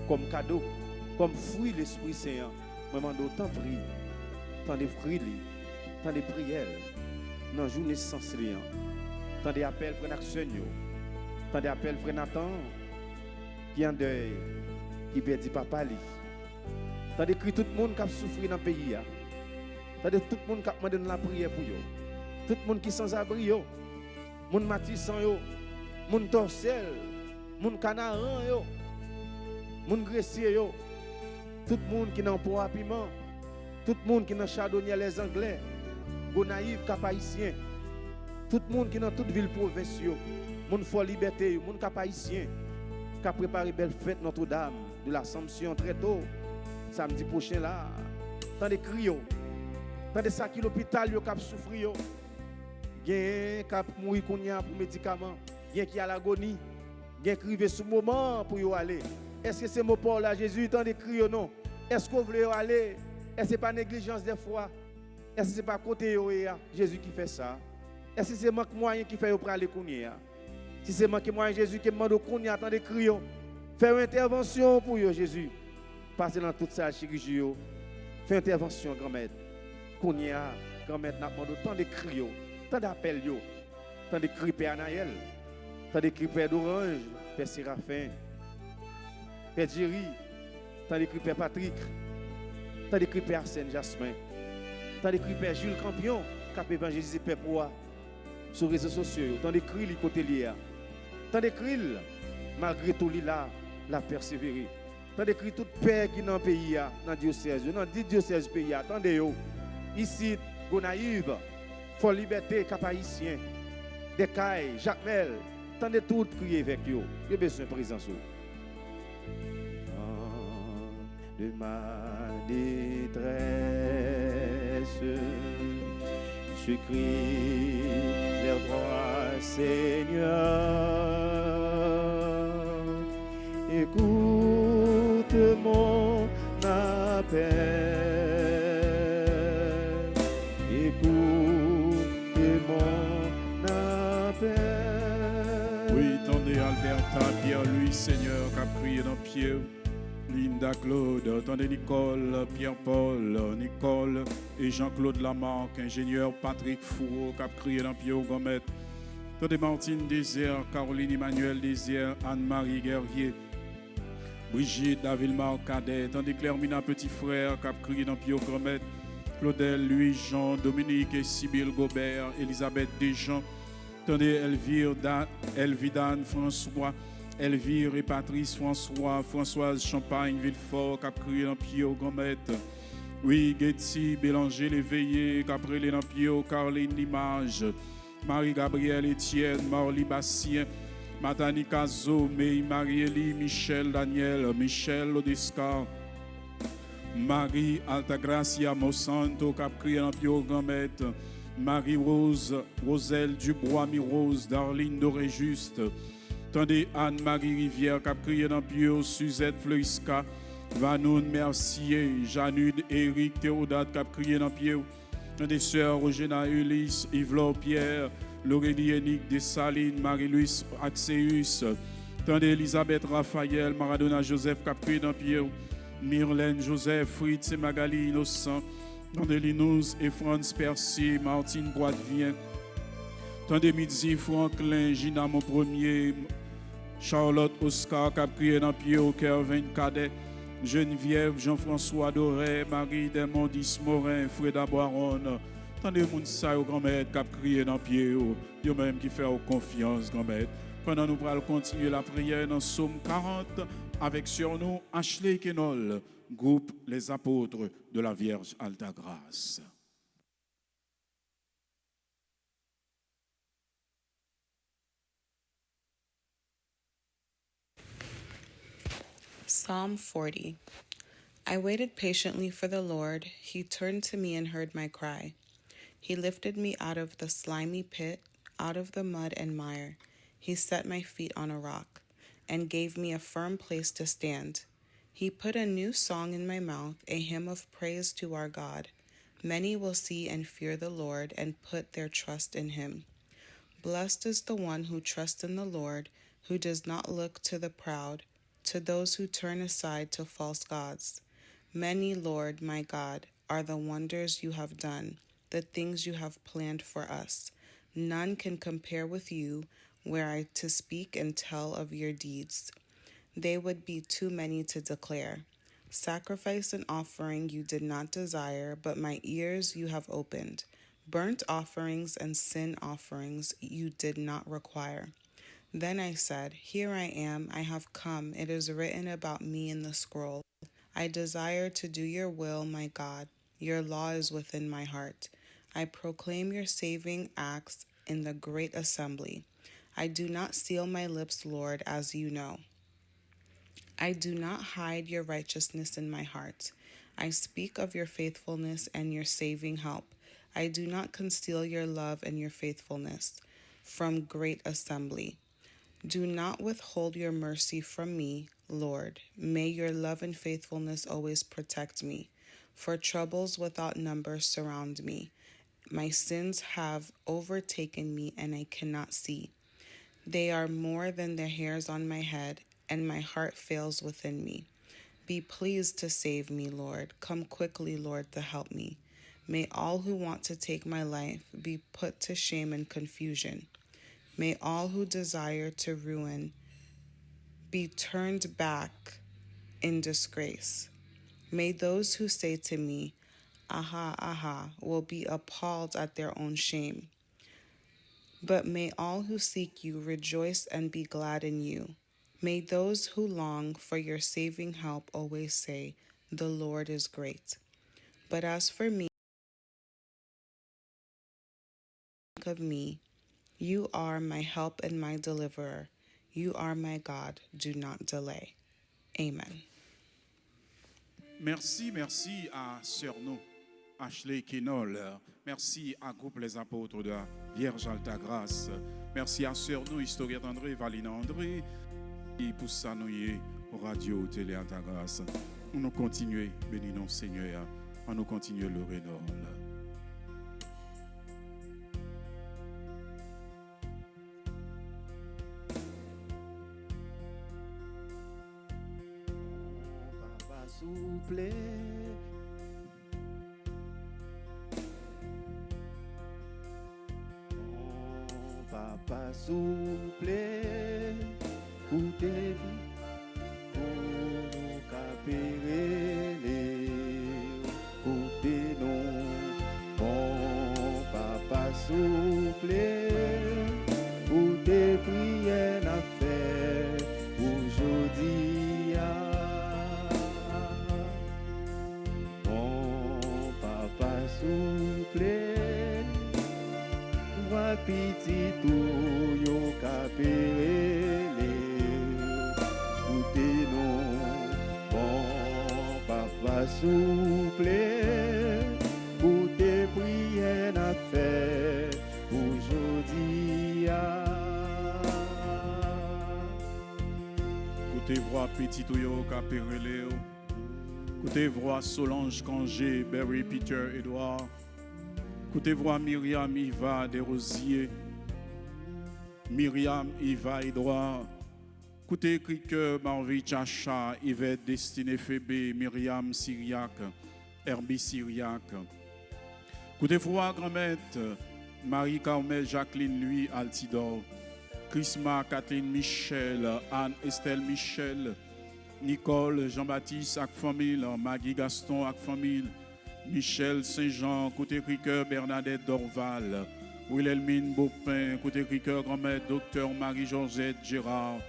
comme cadeau, comme fruit l'Esprit Saint. Moi mande tant prie, tant de fruits, tant de prières dans journée sans rien. Tant d'appels frère Action, tant d'appels frère Nathan qui en deuil, qui perdit papa li. Tant de cri tout le monde qui a souffert dans le pays. Tant de tout le monde qui a demandé la prière pour eux. Tout le monde qui sans abri yo. Moun matissan yo, moun torsel, moun canaran yo. Moun gressier yo. Tout le monde qui n'a pas piment. Tout le monde qui n'a chardonnay les anglais. Gonaïve cap haïtien. Tout le monde qui dans toute ville province, moun fort liberté, moun cap haïtien, qui a préparé belle fête Notre-Dame de l'Assomption très tôt, samedi prochain là. Tant de cris, tant de ça qui l'hôpital yo cap souffrir, gen cap mourir kounya pour médicaments, gen qui a l'agonie, gen crivé sous moment pour y aller. Est-ce que c'est mon port là Jésus tant de cris non? Est-ce qu'on veut aller? Est-ce que c'est pas négligence des fois? Est-ce que c'est pas côté yo Jésus qui fait ça? Est-ce que c'est manque moyen qui fait pour aller kounya? Si c'est manque moyen Jésus qui demande kounya tant de cris, faire une intervention pour yo Jésus. Passer dans toute sa chirurgie, faire intervention grand-mère. Kounya grand-mère n'a demandé tant de cris, tant d'appels tant de cris Père Anaël, tant de cris Père d'Orange, Père Séraphin, Père Jerry, T'as écrit Père Patrick, t'as écrit Père Arsène Jasmin, t'as écrit Père Jules Campion, qui a évangélisé Père Poua sur les réseaux sociaux. T'as écrit les côtés liés. T'as écrit malgré tout là, la persévérer. T'as écrit toute paix qui est dans le pays, dans le diocèse, dans le diocèse pays. Attendez, ici, Gonaïve, Fort Liberté, Cap-Haïtien, Descailles, Jacques Mel, attendez tout crier avec eux. Il y a besoin de présence. De ma détresse, je crie vers toi, Seigneur. Écoute mon appel. Écoute mon appel. Oui, tendez Alberta, Pierre-Louis, Seigneur, qui a crié dans Pierre. Linda Claude, tendez Nicole, Pierre-Paul, Nicole et Jean-Claude Lamarck, ingénieur Patrick Fourreau, qui a crié dans Pierre Gomet. Tendez Martine Désert, Caroline Emmanuel Désert, Anne-Marie Guerrier, Brigitte Davilmar Cadet, tandis Clermina Petit Frère, qui a crié dans Pierre Gomet. Claudel, Louis, Jean, Dominique et Sybille Gobert, Elisabeth Desjans, tendez Elvidane François, Elvire et Patrice François, Françoise Champagne, Villefort, qui a crié dans Pierre Gomet. Oui, Getty, Bélanger, Léveillé, Caprélé dans Pierre, Caroline Limage, Marie-Gabrielle Etienne, Marly Bastien, Matani Cazo, May, Marie-Élie, Michel Daniel, Michel Odescar, Marie Altagracia Monsanto, qui a crié dans Pierre Gomet. Marie-Rose, Roselle Dubois, Mirose, Darline Doré Juste. Tandis Anne-Marie Rivière, qui a crié dans Pierre, Suzette Fleurisca, Vanoun Mercier, Janude, Éric Théodate, qui a crié dans Pierre. Tandis sœurs Rogena Ulysse, Yves Pierre, Laurélie Hénique Dessalines, Marie-Louise Axéus. Tandis Elisabeth Raphaël, Maradona Joseph, qui a crié dans Pierre. Myrlène Joseph, Fritz et Magali Innocent. Tandis Linous et Franz Percy, Martine Boisvien. Tandis Midzi, Franklin, Gina Mon Premier, Charlotte Oscar, qui a crié dans Pierre au cœur 20 Cadet, Geneviève, Jean-François Doré, Marie Desmondis Morin, Freda Boiron. Tandis Mounsa au grand-maître qui a crié dans Pierre, yo même qui fait confiance, grand-maître. Pendant nous allons continuer la prière dans Psaume 40 avec sur nous Ashley Kenol, groupe Les Apôtres de la Vierge Alta Grâce. Psalm 40. I waited patiently for the Lord. He turned to me and heard my cry. He lifted me out of the slimy pit, out of the mud and mire. He set my feet on a rock and gave me a firm place to stand. He put a new song in my mouth, a hymn of praise to our God. Many will see and fear the Lord and put their trust in him. Blessed is the one who trusts in the Lord, who does not look to the proud, to those who turn aside to false gods. Many, Lord, my God, are the wonders you have done, the things you have planned for us. None can compare with you, were I to speak and tell of your deeds. They would be too many to declare. Sacrifice and offering you did not desire, but my ears you have opened. Burnt offerings and sin offerings you did not require. Then I said, Here I am, I have come. It is written about me in the scroll. I desire to do your will, my God. Your law is within my heart. I proclaim your saving acts in the great assembly. I do not seal my lips, Lord, as you know. I do not hide your righteousness in my heart. I speak of your faithfulness and your saving help. I do not conceal your love and your faithfulness from great assembly. Do not withhold your mercy from me, Lord. May your love and faithfulness always protect me, for troubles without number surround me. My sins have overtaken me, and I cannot see. They are more than the hairs on my head, and my heart fails within me. Be pleased to save me, Lord. Come quickly, Lord, to help me. May all who want to take my life be put to shame and confusion. May all who desire to ruin be turned back in disgrace. May those who say to me, aha, aha, will be appalled at their own shame. But may all who seek you rejoice and be glad in you. May those who long for your saving help always say, the Lord is great. But as for me, of me, you are my help and my deliverer. You are my God. Do not delay. Amen. Merci à Sœur nous, Ashley Kinol. Merci à Groupe Les Apôtres de la Vierge Alta Grâce. Merci à Sœur nous, Historiette André, Valina André, et pour ça nous y au Radio Télé Alta Grâce. Nous continuons, bénissons Seigneur, on nous continue le rénol. Souple, mon papa souple, pour tes vies, pour nous capérer, pour tes noms, mon papa souple, pour tes prières à faire aujourd'hui. Petit tout yo capéré écoutez nous bon papa souple pour tes prières à faire aujourd'hui écoutez voix petit tout yo capéré écoutez voix Solange Cangé Barry Peter Edouard. Écoutez voix Myriam Iva Desrosiers, Myriam Iva Edouard. Écoutez Criqueur Marvi Chacha, Yvette Destinée Fébé, Myriam Syriac, Herbie Syriac. Écoutez voix Grand-Mère Marie-Carmel Jacqueline Louis Altidor, Chrisma Kathleen Michel, Anne Estelle Michel, Nicole Jean-Baptiste avec famille, Maggie Gaston avec famille. Michel Saint-Jean, côté Criqueur Bernadette Dorval, Wilhelmine Beaupin, côté Criqueur Grand-Mère Docteur Marie-Georgette Gérard,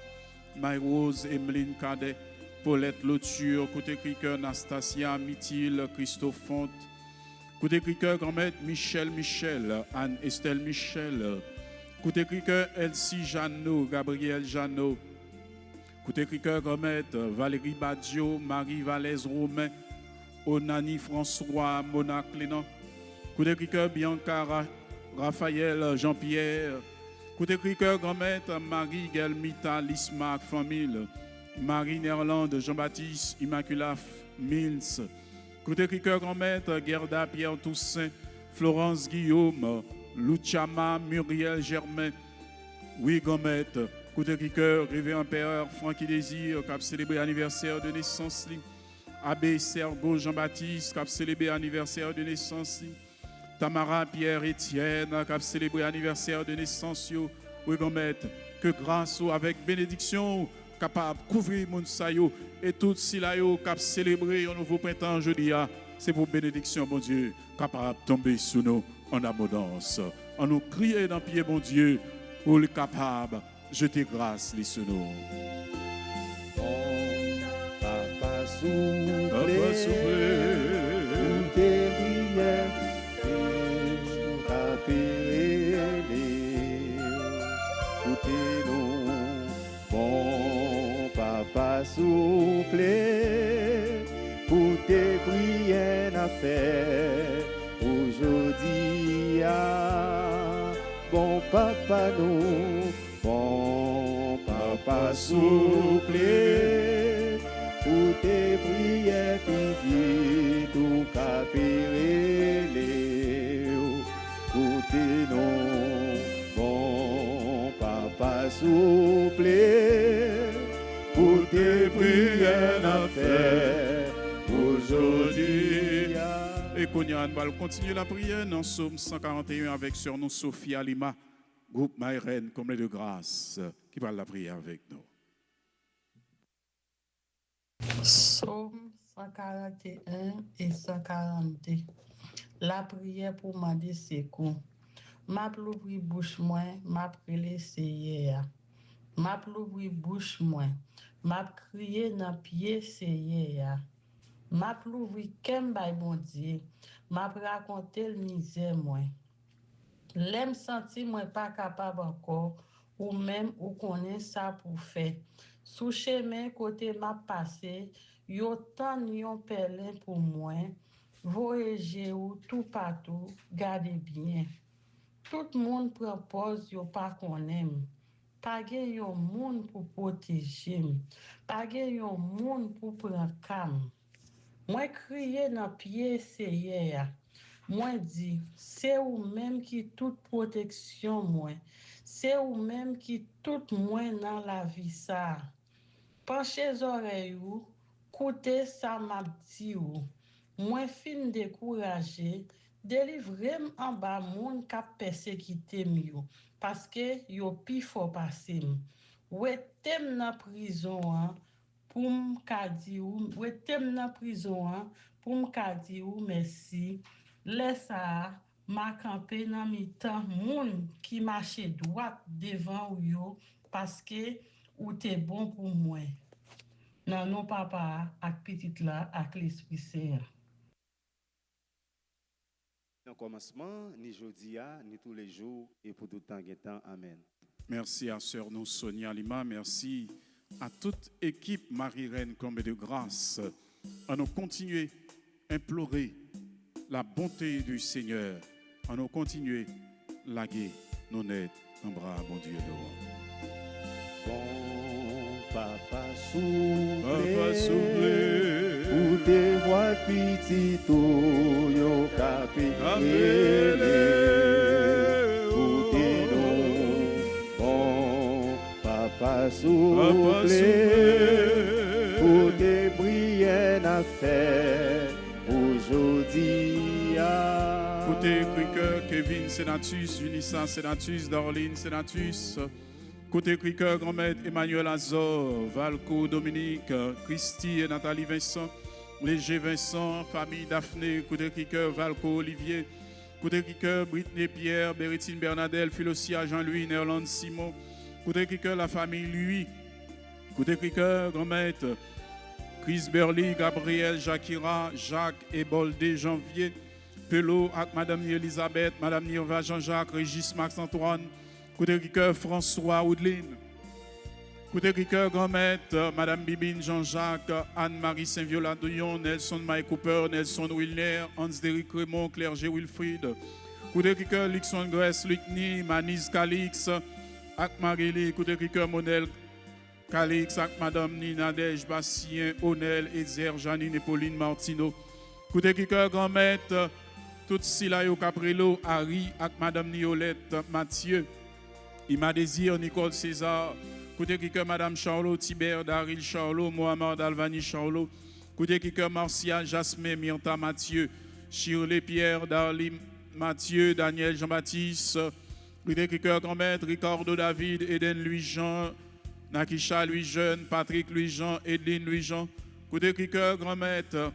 Marie-Rose Emeline Cadet, Paulette Loture, côté Criqueur Nastasia Mithil, Christophe Fonte, côté Criqueur Grand-Mère Michel Anne Estelle Michel, côté Criqueur Elsie Jeannot, Gabriel Jeannot, côté Criqueur Grand-Mère Valérie Badio, Marie Valaise Romain, Onani François, Mona Clénan, Côté Criqueur Bianca Raphaël Jean-Pierre, Côté Criqueur Grand-Mère Marie Gelmita Lisma Famille, Marie Nerland Jean-Baptiste Immaculat Mills, Côté Criqueur Grand-Mère Gerda Pierre Toussaint, Florence Guillaume, Luciama Muriel Germain, oui Grand-Mère, Côté Criqueur Révérend Père Francky Désir, qui a célébré l'anniversaire de naissance. Abbé Sergo Jean-Baptiste, qui a célébré l'anniversaire de naissance. Tamara Pierre Etienne, qui a célébré l'anniversaire de naissance. Oui, que grâce avec bénédiction, capable de couvrir mon sayo et tout si là qui a célébré un nouveau printemps jeudi, c'est pour bénédiction, mon Dieu, capable de tomber sous nous en abondance. En nous crier dans le pied, mon Dieu, pour le capable, jeter grâce les sous nous. Papa soufflé, tes prières, et rappelez-les, écoutez-nous, bon papa soufflé, pour tes prières à faire aujourd'hui, bon papa nous, bon papa soufflé. Pour tes prières, puis tout capérer les pour tes noms, bon papa souple, pour tes prières à faire aujourd'hui. Et qu'on y a, on va continuer la prière dans Psaume 141 avec sœur nous Sophia Lima, groupe Maïren, comme de grâce, qui va la prière avec nous. Psaume 141 et 142. La prière pour demander secours. M'a l'ouvri bouche moins, m'a prélé seyea. M'a l'ouvri bouche moins, m'a crié dans pied seyea. M'a l'ouvri kem bay bon Dieu, m'a raconté le misère moins. L'aime senti moi pas capable encore, ou même ou connaît ça pour faire. Sous chemin côté m'a passé, yo tan yon pelin pour moi. Voyager ou tout partout, gardez bien. Tout le monde propose yo pas connaît. Pas gen yon monde pour protéger. Pas gen yon monde pour prendre cam. Moi crier dans pied Seigneur. Moi dit, c'est ou même qui toute protection moi. C'est ou même qui tout moi dans la vie ça. Penchez oreilles ou, coutez ça m'a dit ou. Moi fin découragé, délivrem en bas moun ka persécuté mieux parce que yo pi fort passer. Ouais tem na prison pour m'ka di ou, ouais tem na prison pour m'ka di ou merci. Laisse ça m'a campé dans mi-temps moun qui marche droit devant ou yo parce que ou t'es bon pour moi. Non, non, papa, ak petite là, ak l'Esprit Saint. Au commencement, ni jeudi, ni tous les jours, et pour tout temps et temps. Amen. Merci à sœur nous Sonia Lima. Merci à toute équipe Marie-Reine Combe de grâce. À nous continuer à implorer la bonté du Seigneur. À nous continuer à laguer nos nez en bras, bon Dieu de roi. Bon papa Papa soufflé, pour te voir petit tout, yo capé, pour te don. Bon papa soufflé, pour te prières à faire aujourd'hui. Côté Criqueur, Kevin Sénatus, Unissa Sénatus, Darlene Sénatus. Côté Criqueur, grand-maître Emmanuel Azor, Valco Dominique, Christy et Nathalie Vincent, Léger Vincent, famille Daphné, côté Criqueur, Valco Olivier, côté Criqueur, Britney Pierre, Bérétine Bernadette, Philosia Jean-Louis, Nerland Simon, côté Criqueur, la famille Louis, côté Criqueur, grand-maître Chris Berly, Gabriel, Jacquira, Jacques et Boldé, Janvier, Pelot, avec Madame Elisabeth, Madame Nirva Jean-Jacques, Régis Max-Antoine, côté Ricoeur, François Oudeline. Côté Ricoeur, grand-maître, Madame Bibine Jean-Jacques, Anne-Marie Saint-Viola Douillon, Nelson Mike Cooper, Nelson Wilner, Hans-Déric Raymond, Clergé Wilfried. Côté Ricoeur, Lixon Grèce, Lucny, Manise Calix, avec Marie-Lie. Côté Ricoeur, Monel Calix, avec Madame Nina Dej, Bastien, Onel, Ezer, Janine et Pauline Martineau. Côté Ricoeur, grand-maître, tout Silayo Caprelo, Harry, avec Madame Niolette, Mathieu. Ima Désir, Nicole César, côté Kicker, Madame Charlot, Tibère, Daryl Charlot, Mohamed Alvani Charlot, côté Kicker, Martial, Jasmin, Myrta Mathieu, Shirley Pierre, Darly Mathieu, Daniel Jean-Baptiste, côté Kicker, grand-maître, Ricardo David, Eden Louis-Jean, Nakisha Louis-Jeune, Patrick Louis-Jean, Edline Louis-Jean, côté Kicker, grand-maître,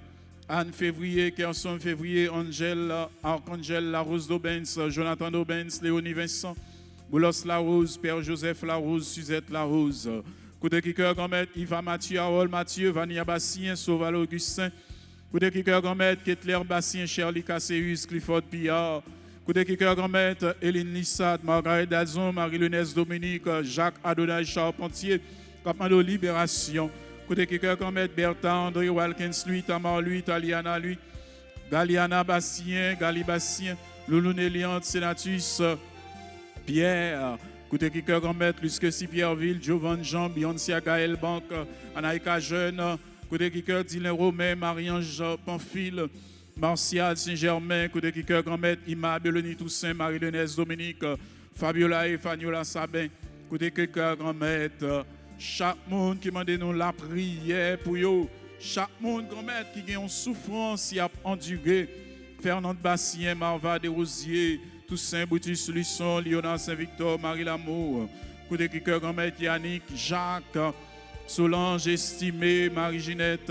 Anne Février, Kerson Février, Angèle, Archangel, Larose Dobens, Jonathan Dobens, Léonie Vincent, Boulos Larose, Père Joseph Larose, Suzette Larose. Côté Kicker, grand-maître, Yvan Mathieu, Harold Mathieu, Vania Bassien, Sauval Augustin. Côté Kicker, grand-maître, Ketler Bassien, Shirley Casséus, Clifford Pillard. Côté Kicker, grand-maître, Hélène Lissat, Margaret Dazon, Marie-Lunès Dominique, Jacques Adonai Charpentier, Capmando Libération. Côté Kicker, grand-maître, Bertha, André Walkins, lui, Tamar, lui, Taliana, lui, Galiana Bassien, Gali Bassien, Loulou Néliante, Sénatus, Pierre, côté Kicker grand-maître, Lusque Pierreville, Jovan Jean, Beyoncé Gaël Banque, Anaïka Jeune, côté Kicker Dylan Romain, Marie-Ange Pamphile, Martial Saint-Germain, côté Kicker grand-maître, Ima Beloni Toussaint, Marie-Lenès Dominique, Fabiola et Fagnola Sabin, côté Kicker grand-maître, chaque monde qui m'a nous la prière pour eux, chaque monde grand-maître qui a une souffrance, qui a enduré, Fernand Bassien, Marva Desrosiers, Toussaint Boutis Luçon, Léonard Saint-Victor, Marie Lamour, côté Kicker grand-maître Yannick, Jacques, Solange Estimé, Marie-Ginette,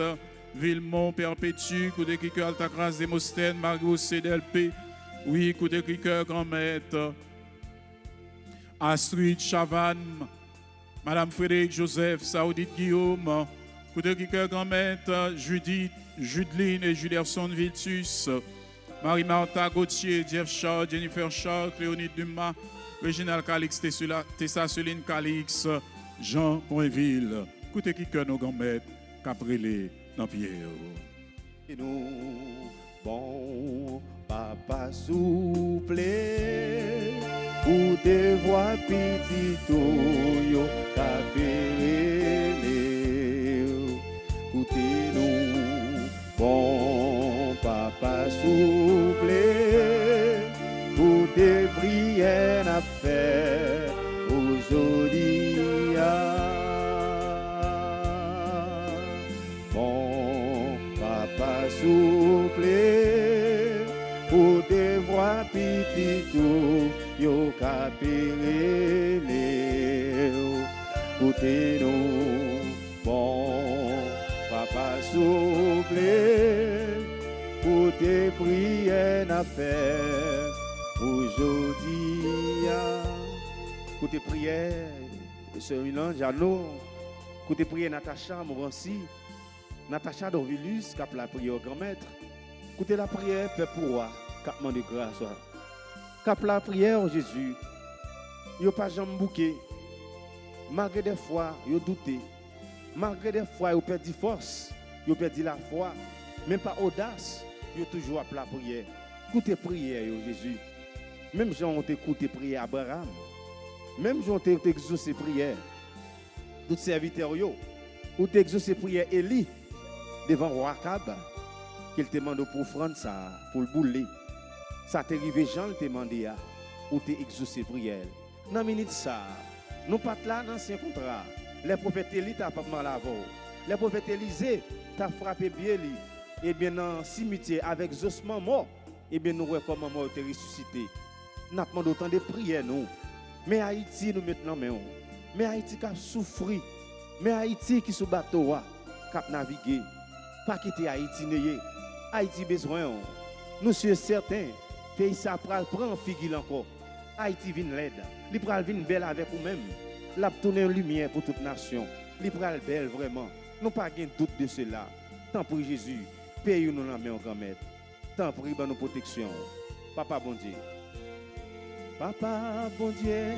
Villemont, Perpétue, coup de cœur, Altagras, Démosthène, Margot, CDLP, oui, coup de cœur, grand-maître, Astrid, Chavannes, Madame Frédéric Joseph, Saoudite Guillaume, coup de cœur, grand-maître, Judith, Judeline et Juderson Viltus, Marie-Martha Gauthier, Jeff Shaw, Jennifer Shaw, Léonide Dumas, Réginald Calix, Tessa Céline Calix, Jean Poinville. Écoutez qui que nos grands-maîtres, Caprélé, dans Pierre. Et nous, bon papa souple, ou te voix petit yo Caprélé. Écoutez-nous, bon papa souple, pour des prières à faire aujourd'hui. Bon papa souple, pour des voix petites, yo capéré. Écoutez-nous, bon papa souple, pour des prières à faire aujourd'hui. Côté prière, Sœur Milan, Jano, côté prière Natacha Morancy, Natacha Dorvilus, cap la prière au grand-maître. Côté la prière, Père pour cap de grâce. Cap la prière, Jésus, yo pas jamais bouqué. Malgré des fois, yo douté. Malgré des fois, yo perdu force, yo perdu la foi, même pas audace, yo toujours à la prière. Côté prière, yo Jésus. Même gens ont écouté prière Abraham. Même gens ont exaucé prière. Tous serviteurs yo, ou exaucé prière Élie devant roi Akab, qu'il te demande pour offrande ça, pour le bouler. Ça t'est arrivé Jean te demandé ou te exaucé prière. Dans minute ça, nous pas là dans l'ancien contrat. Les prophètes Élie t'a pas mal avant. Les prophètes Élisée t'a frappé bien lui. Et bien dans le cimetière avec ossements morts, et bien nous voyons comment mort te ressuscité. N'a pas autant de prières nous. Mais Haïti nous maintenant mais mais Haïti qui a souffert. Mais Haïti qui sous bateau qui a navigué. Pas quitter Haïti néé. Haïti besoin. Nous sommes certains pays ça prend figure encore. Haïti vient l'aide. Il pral vinn belle avec nous-même. L'a tourner une lumière pour toute nation. Il pral belle vraiment. Nous pas gain doute de cela. Tant pour Jésus, pays nous la main grand-mère. Tant pour nos protection. Papa bon Dieu. Papa bon Dieu,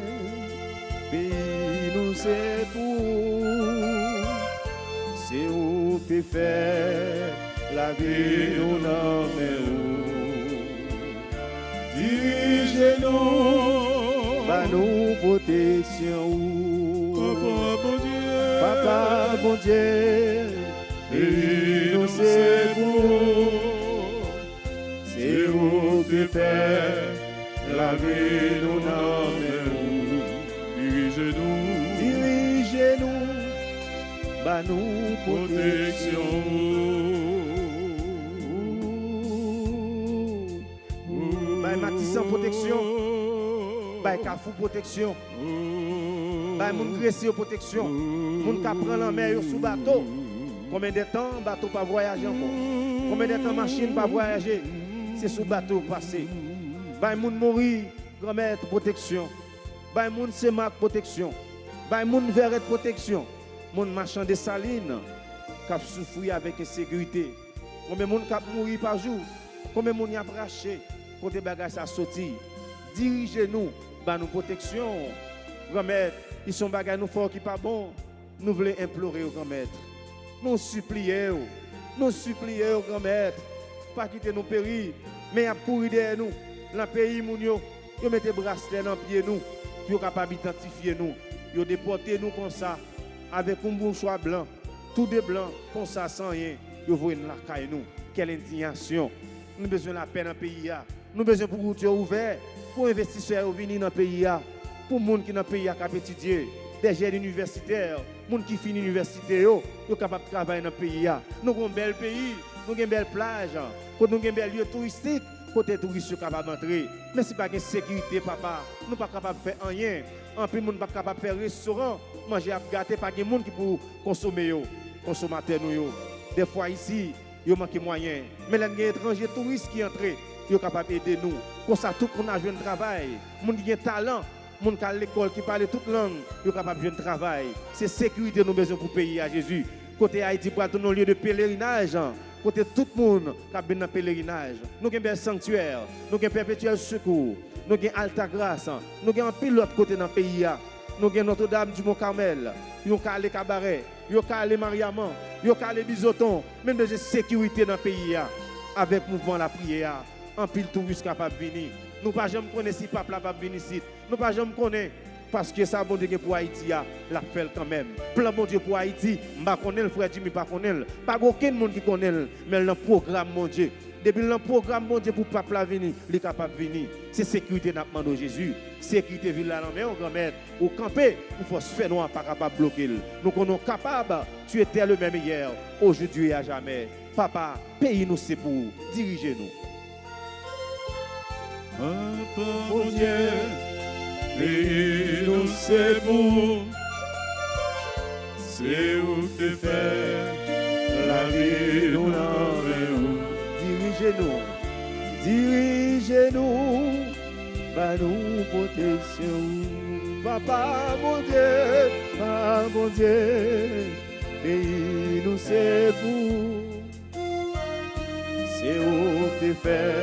pays nous c'est pour, c'est où te fait la vie nous n'en dirige-nous, par nous protection. Papa bon Dieu, pays nous c'est pour, c'est où te fait la vie nous n'emmène, dirigez-nous, bah nous protection. Bah Matissan protection, bah Kafou protection, bah moun Gressé protection, moun ka prend la mer sous bateau. Combien de temps bateau pas voyager encore? Combien de temps machine pas voyager? C'est sous bateau passé. Bay moun mourir, grand-mère protection. Bay moun semak protection. Bay moun verret protection. Moun marchand de saline qui souffrir avec insécurité. Combien moun qui mourir par jour? Combien moun y a braché côté bagage ça sorti? Dirigez-nous, bay nous protection. Grand-mère, ils sont bagage nous fort qui pas bon. Nous voulons implorer au grand-mère. Nous supplions, grand-mère, pas quitter nos péris, mais à courir derrière nous. Dans le pays, nous mettez bracelet dans les pieds, nous, pour capable d'identifier nous. Vous déportez nous comme ça, avec un mouchoir blanc, tout de blanc, comme ça, sans rien. Vous voyez la caille nous. Quelle indignation. Nous avons besoin de la paix dans le pays. Nous avons besoin de routes ouvertes, pour investisseurs venir dans le pays, pour les gens qui sont dans le pays qui étudier, des jeunes universitaires, les gens qui finissent l'université, ils sont capables de travailler dans le pays. Nous avons un bel pays, nous avons une belle plage, nous avons un bel lieu touristique. Côté touristes capables d'entrer. Mais si pas de sécurité, papa, nous pas capables de faire rien. En plus, nous pas capables de faire restaurant, manger à gâter, pas de monde qui pour consommer yo, consommateurs nous yo. Des fois ici, il manque de moyens. Mais les étrangers touristes qui entrent, ils sont capables d'aider nous. Comme ça, tout le monde a joué un travail. Les gens qui ont talent, les gens qui ont l'école, qui parlent toute langue, ils sont capables de jouer un travail. C'est sécurité que nous avons besoin pour payer à Jésus. Côté Haïti, pour être un lieu de pèlerinage. Côté tout le monde qui a bien dans le pèlerinage. Nous avons un sanctuaire, nous avons un perpétuel secours, nous avons Alta Grâce, nous avons un pilote côté dans le pays. Nous avons Notre-Dame du Mont-Carmel, nous avons les cabarets, nous avons les Mariamman, nous avons les Bisoton, même de sécurité dans le pays. Avec le mouvement de la prière, en pile touriste capable de venir. Nous ne pouvons jamais connaître si le peuple va venir ici. Nous ne pouvons jamais connaître. Parce que ça, bon Dieu pour Haïti, la fait quand même. Plan bon Dieu pour Haïti, je ne connais pas le frère Jimmy, pas connaît. Pas aucun monde qui connaît, mais le programme mon Dieu. Depuis le programme mon Dieu pour le peuple à venir, il est capable de venir. C'est sécurité n'a pas demandé Jésus. Sécurité ville là, mais on grand-mère, au camper, pour force faire noir pas capable de bloquer. Nous sommes capables, tu étais le même hier, aujourd'hui et à jamais. Papa, pays-nous c'est pour, dirigez-nous. Papa, mon Dieu. Pays-nous c'est pour, c'est où tu fais la vie nous l'enverrons. Dirigez-nous, dirigez-nous, par nous protection. Papa mon Dieu, pays-nous c'est pour, c'est où tu fais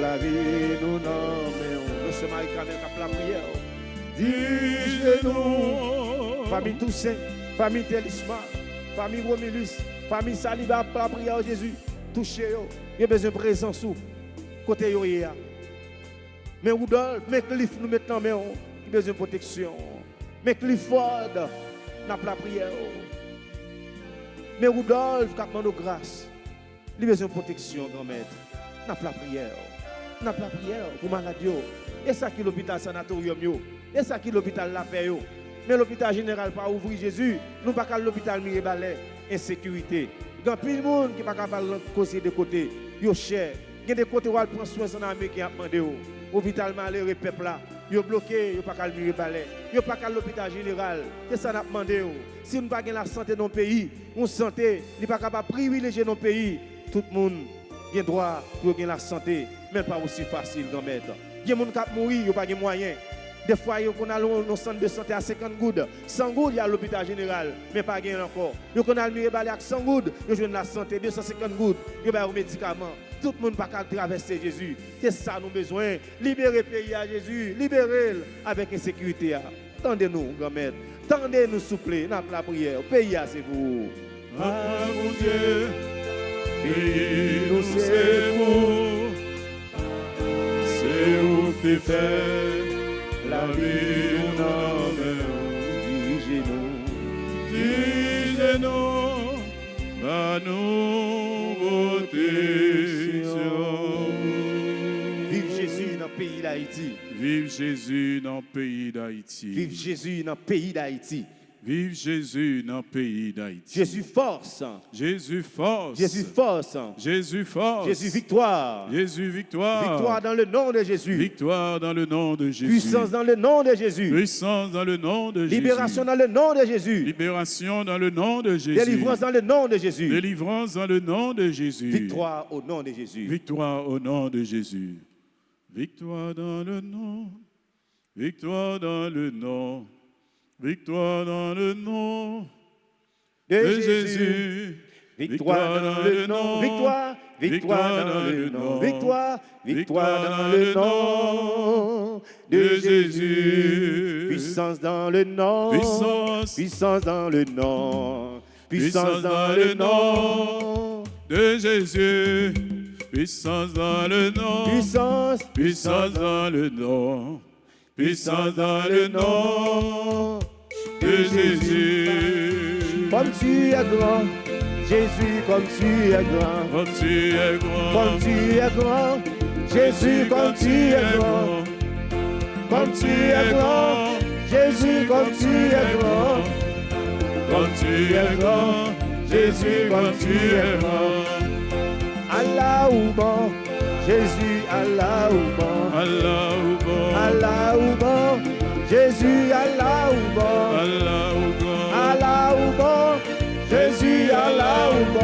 la vie nous l'enverrons. Ce Marie-Carmel qui a la prière. Dirigez-nous. Famille Toussaint, famille Télisma, famille Romulus, famille Saliba pour la prière de Jésus. Touchez-vous. Il y a besoin de présence sous côté yo. Mais Rudolph, mais Cliff nous mettons en main. Il y a besoin de protection. Mais Clifford, n'a pas la prière. Mais Rudolph, qui a demandé grâce. Il y a besoin de protection, grand maître. N'a pas la prière. N'a pas la prière pour maladie. Et ça qui l'hôpital sanatorium yo. Et ça qui l'hôpital la paix yo. Mais l'hôpital général pas ouvrir Jésus. Nous pas qu'à l'hôpital Mirebalais. Insécurité. Il y a plein de monde qui pas capable de causer de côté. Yo cher. Il y a des côtés où on prend soin de l'armée qui a demandé yo. Hôpital malheureux peuple là. Yo bloqué, yo pas qu'à Mirebalais. Yo pas qu'à l'hôpital général. C'est ça n'a demandé yo. Si nous pas gain la santé dans le pays, on santé, il pas capable privilégier nos pays. Tout le monde a droit pour gagner la santé, mais pas aussi facile grand maître. Il y a des gens qui mourent, ils n'ont pas de moyens. Des fois, ils ont un centre de santé à 50 gouttes. 100 gouttes, il y a l'hôpital général, mais pas de encore. Ils ont un mirebalais à 100 gouttes, ils ont la santé, 250 gouttes, ils ont des médicaments. Tout le monde ne peut pas traverser Jésus. C'est ça nous avons besoin. Libérer le pays à Jésus, libérer avec insécurité. Tendez-nous, grand-mère. Tendez-nous, s'il vous plaît, dans la prière. Le pays, c'est vous. Ah, mon Dieu, pays-nous c'est vous. C'est où tu fais la vie nous l'enverrons. Dirigez-nous, par nous protection. Vive Jésus dans le pays d'Haïti. Vive Jésus dans le pays d'Haïti. Vive Jésus dans le pays d'Haïti. Vive Jésus dans le pays d'Haïti. Jésus force. Jésus force. Jésus force. Jésus force. Jésus victoire. Jésus victoire. Victoire dans le nom de Jésus. Victoire dans le nom de Jésus. Puissance dans le nom de Jésus. Puissance dans le nom de Jésus. Libération dans le nom de Jésus. Libération dans le nom de Jésus. Délivrance dans le nom de Jésus. Délivrance dans le nom de Jésus. Victoire au nom de Jésus. Victoire au nom de Jésus. Victoire dans le nom. Victoire dans le nom. Victoire dans le nom de Jésus. Victoire dans le nom. Victoire. Victoire dans le nom. Victoire. Victoire dans le nom de Jésus. Puissance dans le nom. Puissance. Puissance dans le nom. Puissance dans le nom de Jésus. Puissance dans le nom. Puissance. Puissance dans le nom. Puissance dans le nom de Jésus. Comme tu es grand, Jésus, comme tu es grand. Comme tu es grand. Comme tu es grand, Jésus, comme tu es grand. Comme tu es grand, Jésus, comme tu es grand. Comme tu es grand, Jésus, comme tu es grand. Allah ou bon, Jésus, Allah ou bon. Allah ou bon. Allah ou bon, Jésus, Allah ou bon. Allah ou bon. Allah ou bon, Jésus, Allah ou bon.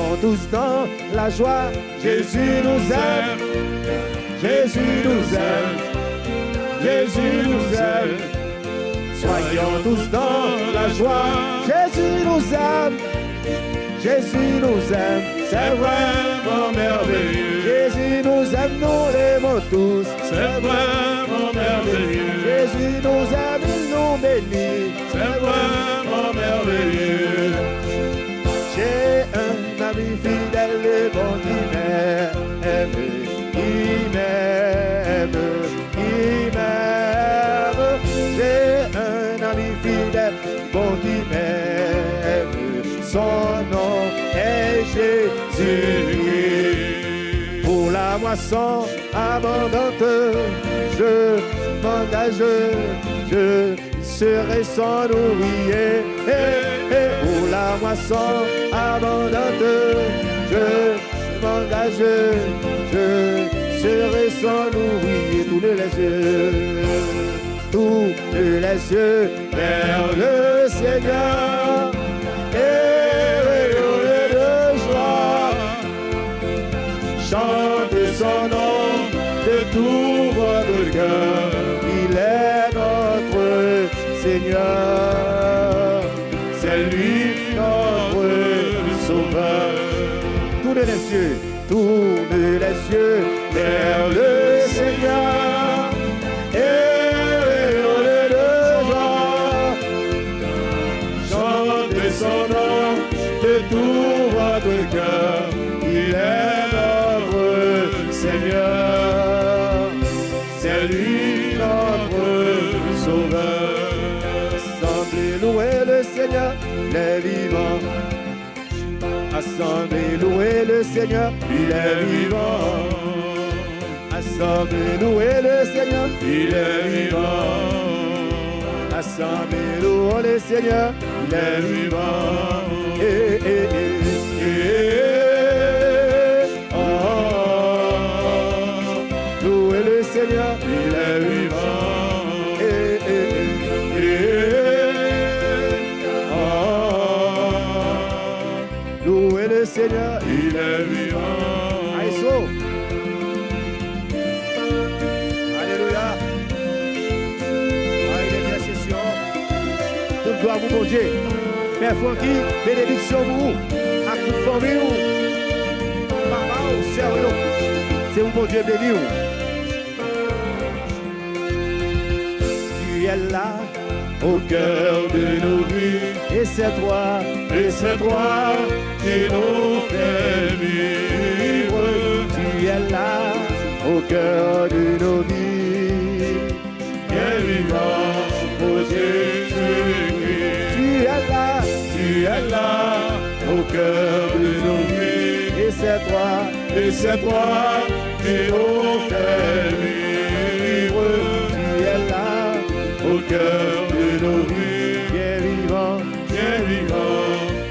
Soyons tous dans la joie, Jésus nous aime, Jésus nous aime, Jésus nous aime. Soyons tous dans la joie, Jésus nous aime, Jésus nous aime, c'est vraiment merveilleux. Jésus nous aime, nous l'aimons tous, C'est vraiment merveilleux. Jésus nous aime, il nous bénit, C'est vraiment merveilleux. J'ai un ami fidèle et bon qui m'aime, qui m'aime, qui m'aime. J'ai un ami fidèle, bon qui m'aime. Son nom est Jésus. Pour la moisson abondante, je m'engage, je serai son ouvrier. Et pour la moisson abondante, je m'engage, je serai son ouvrier. Tournez les yeux vers le Seigneur et rayonnez de joie. Chantez son nom de tout votre cœur. Il est notre Seigneur, c'est lui notre Sauveur. Tournez les yeux vers le Seigneur et rayonnez de joie. Chantez son nom de tout votre cœur. Il est notre Seigneur, c'est lui notre Sauveur. Assemblez, louez le Seigneur, les vivants. Assemblez, louez le Seigneur, il est vivant. Assemblez, louez le Seigneur, il est vivant. Assemblez, louez le Seigneur, il est vivant. Louez le Seigneur, il est vivant. Louez le Seigneur, Il est vivant. Aïsso. Alléluia. Il est intercession. Toute gloire pour mon Dieu. Père Francky, bénédiction pour vous. À toute famille. Papa, sérieux. C'est vous, mon Dieu, béni. Tu es là au cœur de nos vies. Et c'est toi qui nous fait vivre. Tu es là au cœur de nos vies. Qui est vivant pour Jésus-Christ. Tu es là au cœur de nos vies. et c'est toi qui nous fait vivre. Tu es là Au cœur de nos vies. qui est vivant.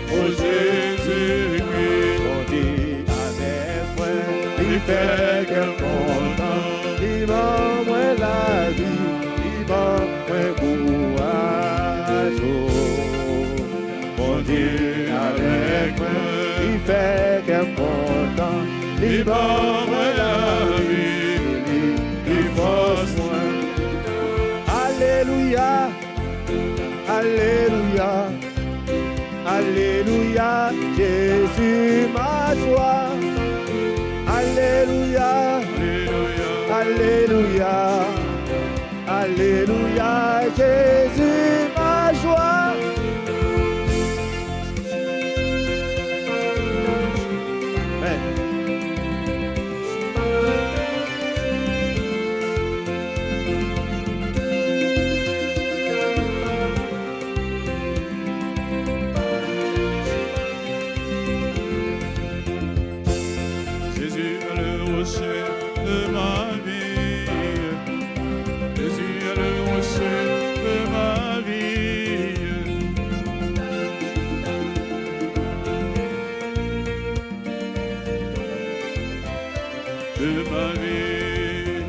Oh Jésus-Christ, On dit avec moi, il fait qu'un content. il m'a moins la vie, il m'a moins courage. Mon Dieu avec moi, Il fait qu'un content, il m'a la vie, il force moi. Alléluia, Alléluia, Alléluia, Jésus ma joie. Alléluia, Alléluia, Alléluia, Alléluia, Jésus ma joie. Amen. Jésus est le rocher de ma vie. Jésus est le rocher de ma vie. De ma vie.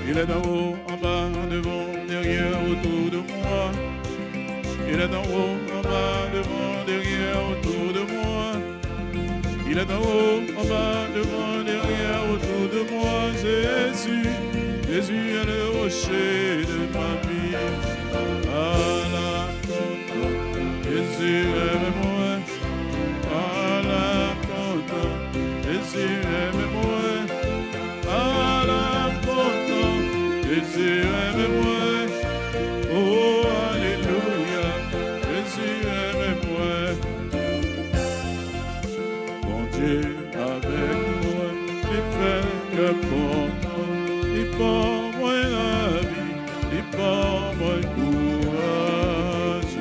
Il est en haut, en bas, devant, derrière, autour de moi. Il est en haut, en bas, devant, derrière, autour de moi. Il est en haut, en bas, devant, derrière, autour de moi, Jésus. Jésus est le rocher de ma vie. À la content, Jésus aime moi. À la content, Jésus aime moi. À la content, Jésus aime moi. Oh, alléluia, Jésus aime moi. Bon Dieu avec moi, il fait que pour moi, il porte moi la vie, il porte moi le courage.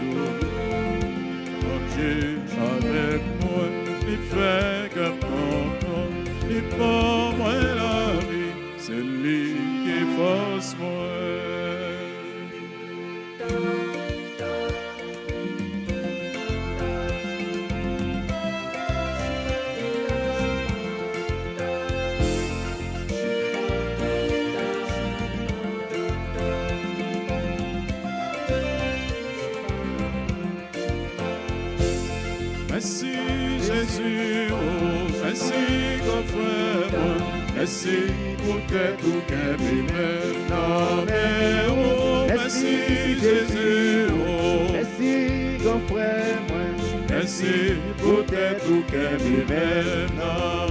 Bon Dieu avec moi, il fait que pour moi, il porte moi la vie, c'est lui qui force moi. Merci Jésus, oh, merci grand frère, merci pour que tout qu'aime maintenant. Oh, merci Jésus, oh, Merci, grand frère, moi. merci pour que tout qu'aime maintenant.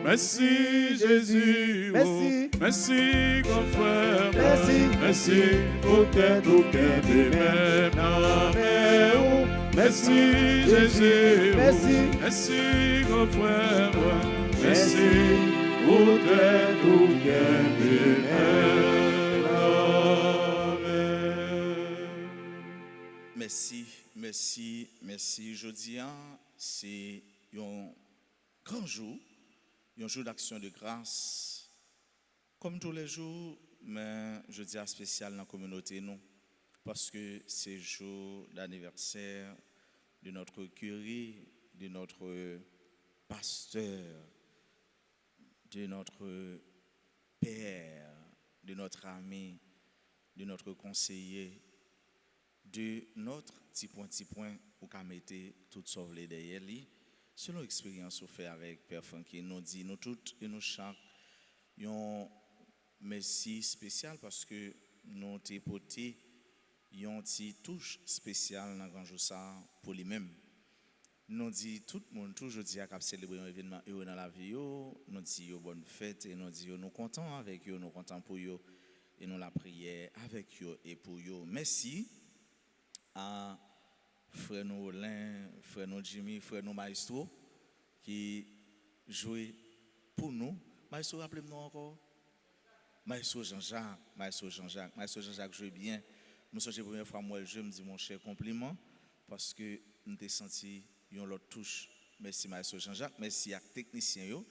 Merci Jésus, oh, Merci. merci grand frère, Merci. merci pour que tout qu'aime maintenant. Merci Jésus, Merci. merci grand frère, merci pour que tout Merci, merci, merci. Jeudi, c'est un grand jour, un jour d'action de grâce. Comme tous les jours, mais jeudi spécial dans la communauté, nous, parce que c'est le jour d'anniversaire de notre curé, de notre pasteur, de notre père, de notre ami, de notre conseiller, de notre petit point pour qu'on mette tout sauvé derrière lui. Selon l'expérience qu'on fait avec Père Francky, nous dit, nous toutes et nous chaque, un merci spécial parce que nous avons porté une petite touche spéciale dans le grand jour pour lui-même. Nous dit tout le monde toujours dit à célébrer un événement heureux dans la vie, nous dit bonne fête et nous dit nous contents avec eux, nous contents pour eux et nous la prière avec eux et pour eux. Merci à frère nous Olin, frère nous Jimmy, frère nous Maestro qui jouent pour nous. Maestro, rappelez-nous encore. Maestro Jean-Jacques, Maestro Jean-Jacques joue bien. Nous sommes la première fois moi je me dis mon cher compliment parce que nous avons senti une autre touche. Merci Maestro Jean-Jacques, merci à technicien yo.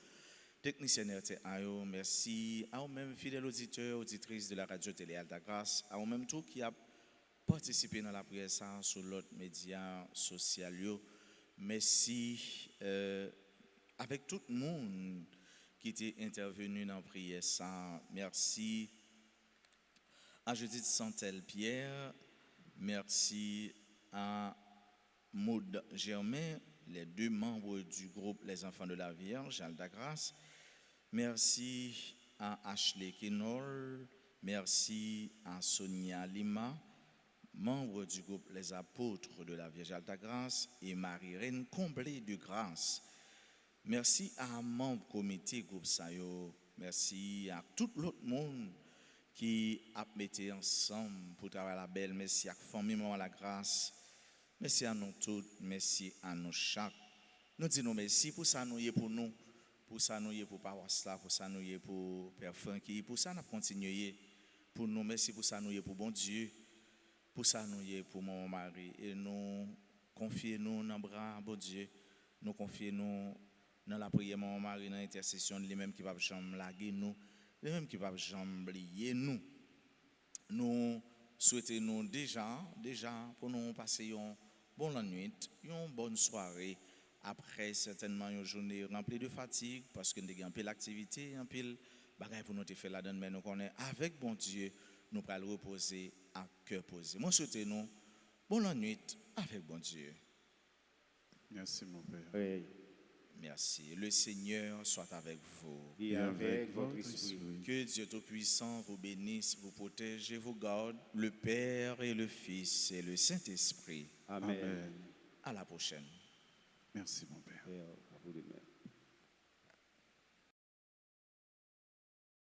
Technicien RTA, merci à vous-même fidèles auditeurs, auditrices de la radio Télé Alta Grâce, à vous-même tout qui a participé dans la prière sur l'autre média social. Merci avec tout le monde qui était intervenu dans la prière. Merci à Judith Santel Pierre. Merci à Maud Germain, les deux membres du groupe Les Enfants de la Vierge, Alta Grâce. Merci à Ashley Kenol. Merci à Sonia Lima, membre du groupe Les Apôtres de la Vierge Alta Grâce, et Marie-Reine Comblé de Grâce. Merci à un membre comité groupe Sayo. Merci à tout l'autre monde qui a mis ensemble pour travailler la belle. Merci à la famille Maman la Grâce. Merci à nous tous. Merci à nous chaque. Nous disons merci pour ça nous y est pour nous. Pour ça nous y est pour Paroisse, pour ça nous y est pour Père Francky. Pour ça nous continuons pour nous. Merci pour ça nous y est pour bon Dieu. Pour ça nous y est pour mon mari. Et nous confions-nous dans le bras bon Dieu. Nous confions-nous dans la prière mon mari, dans l'intercession de lui-même qui va jamais laguer nous. Lui-même qui va jamais oublier nous. Nous souhaitons nous déjà pour nous passer une bonne nuit, une bonne soirée. Après certainement une journée remplie de fatigue parce que nous avons un peu l'activité, un peu de bagaille pour nous faire là-dedans, mais nous connaissons avec bon Dieu, nous allons reposer à cœur posé. Moi souhaite nous bonne nuit avec bon Dieu. Merci mon père. Oui. Merci. Le Seigneur soit avec vous. Et avec votre esprit. Que Dieu Tout-Puissant vous bénisse, vous protège et vous garde, le Père et le Fils et le Saint-Esprit. Amen. À la prochaine. Merci, mon Père. Père, à vous de même.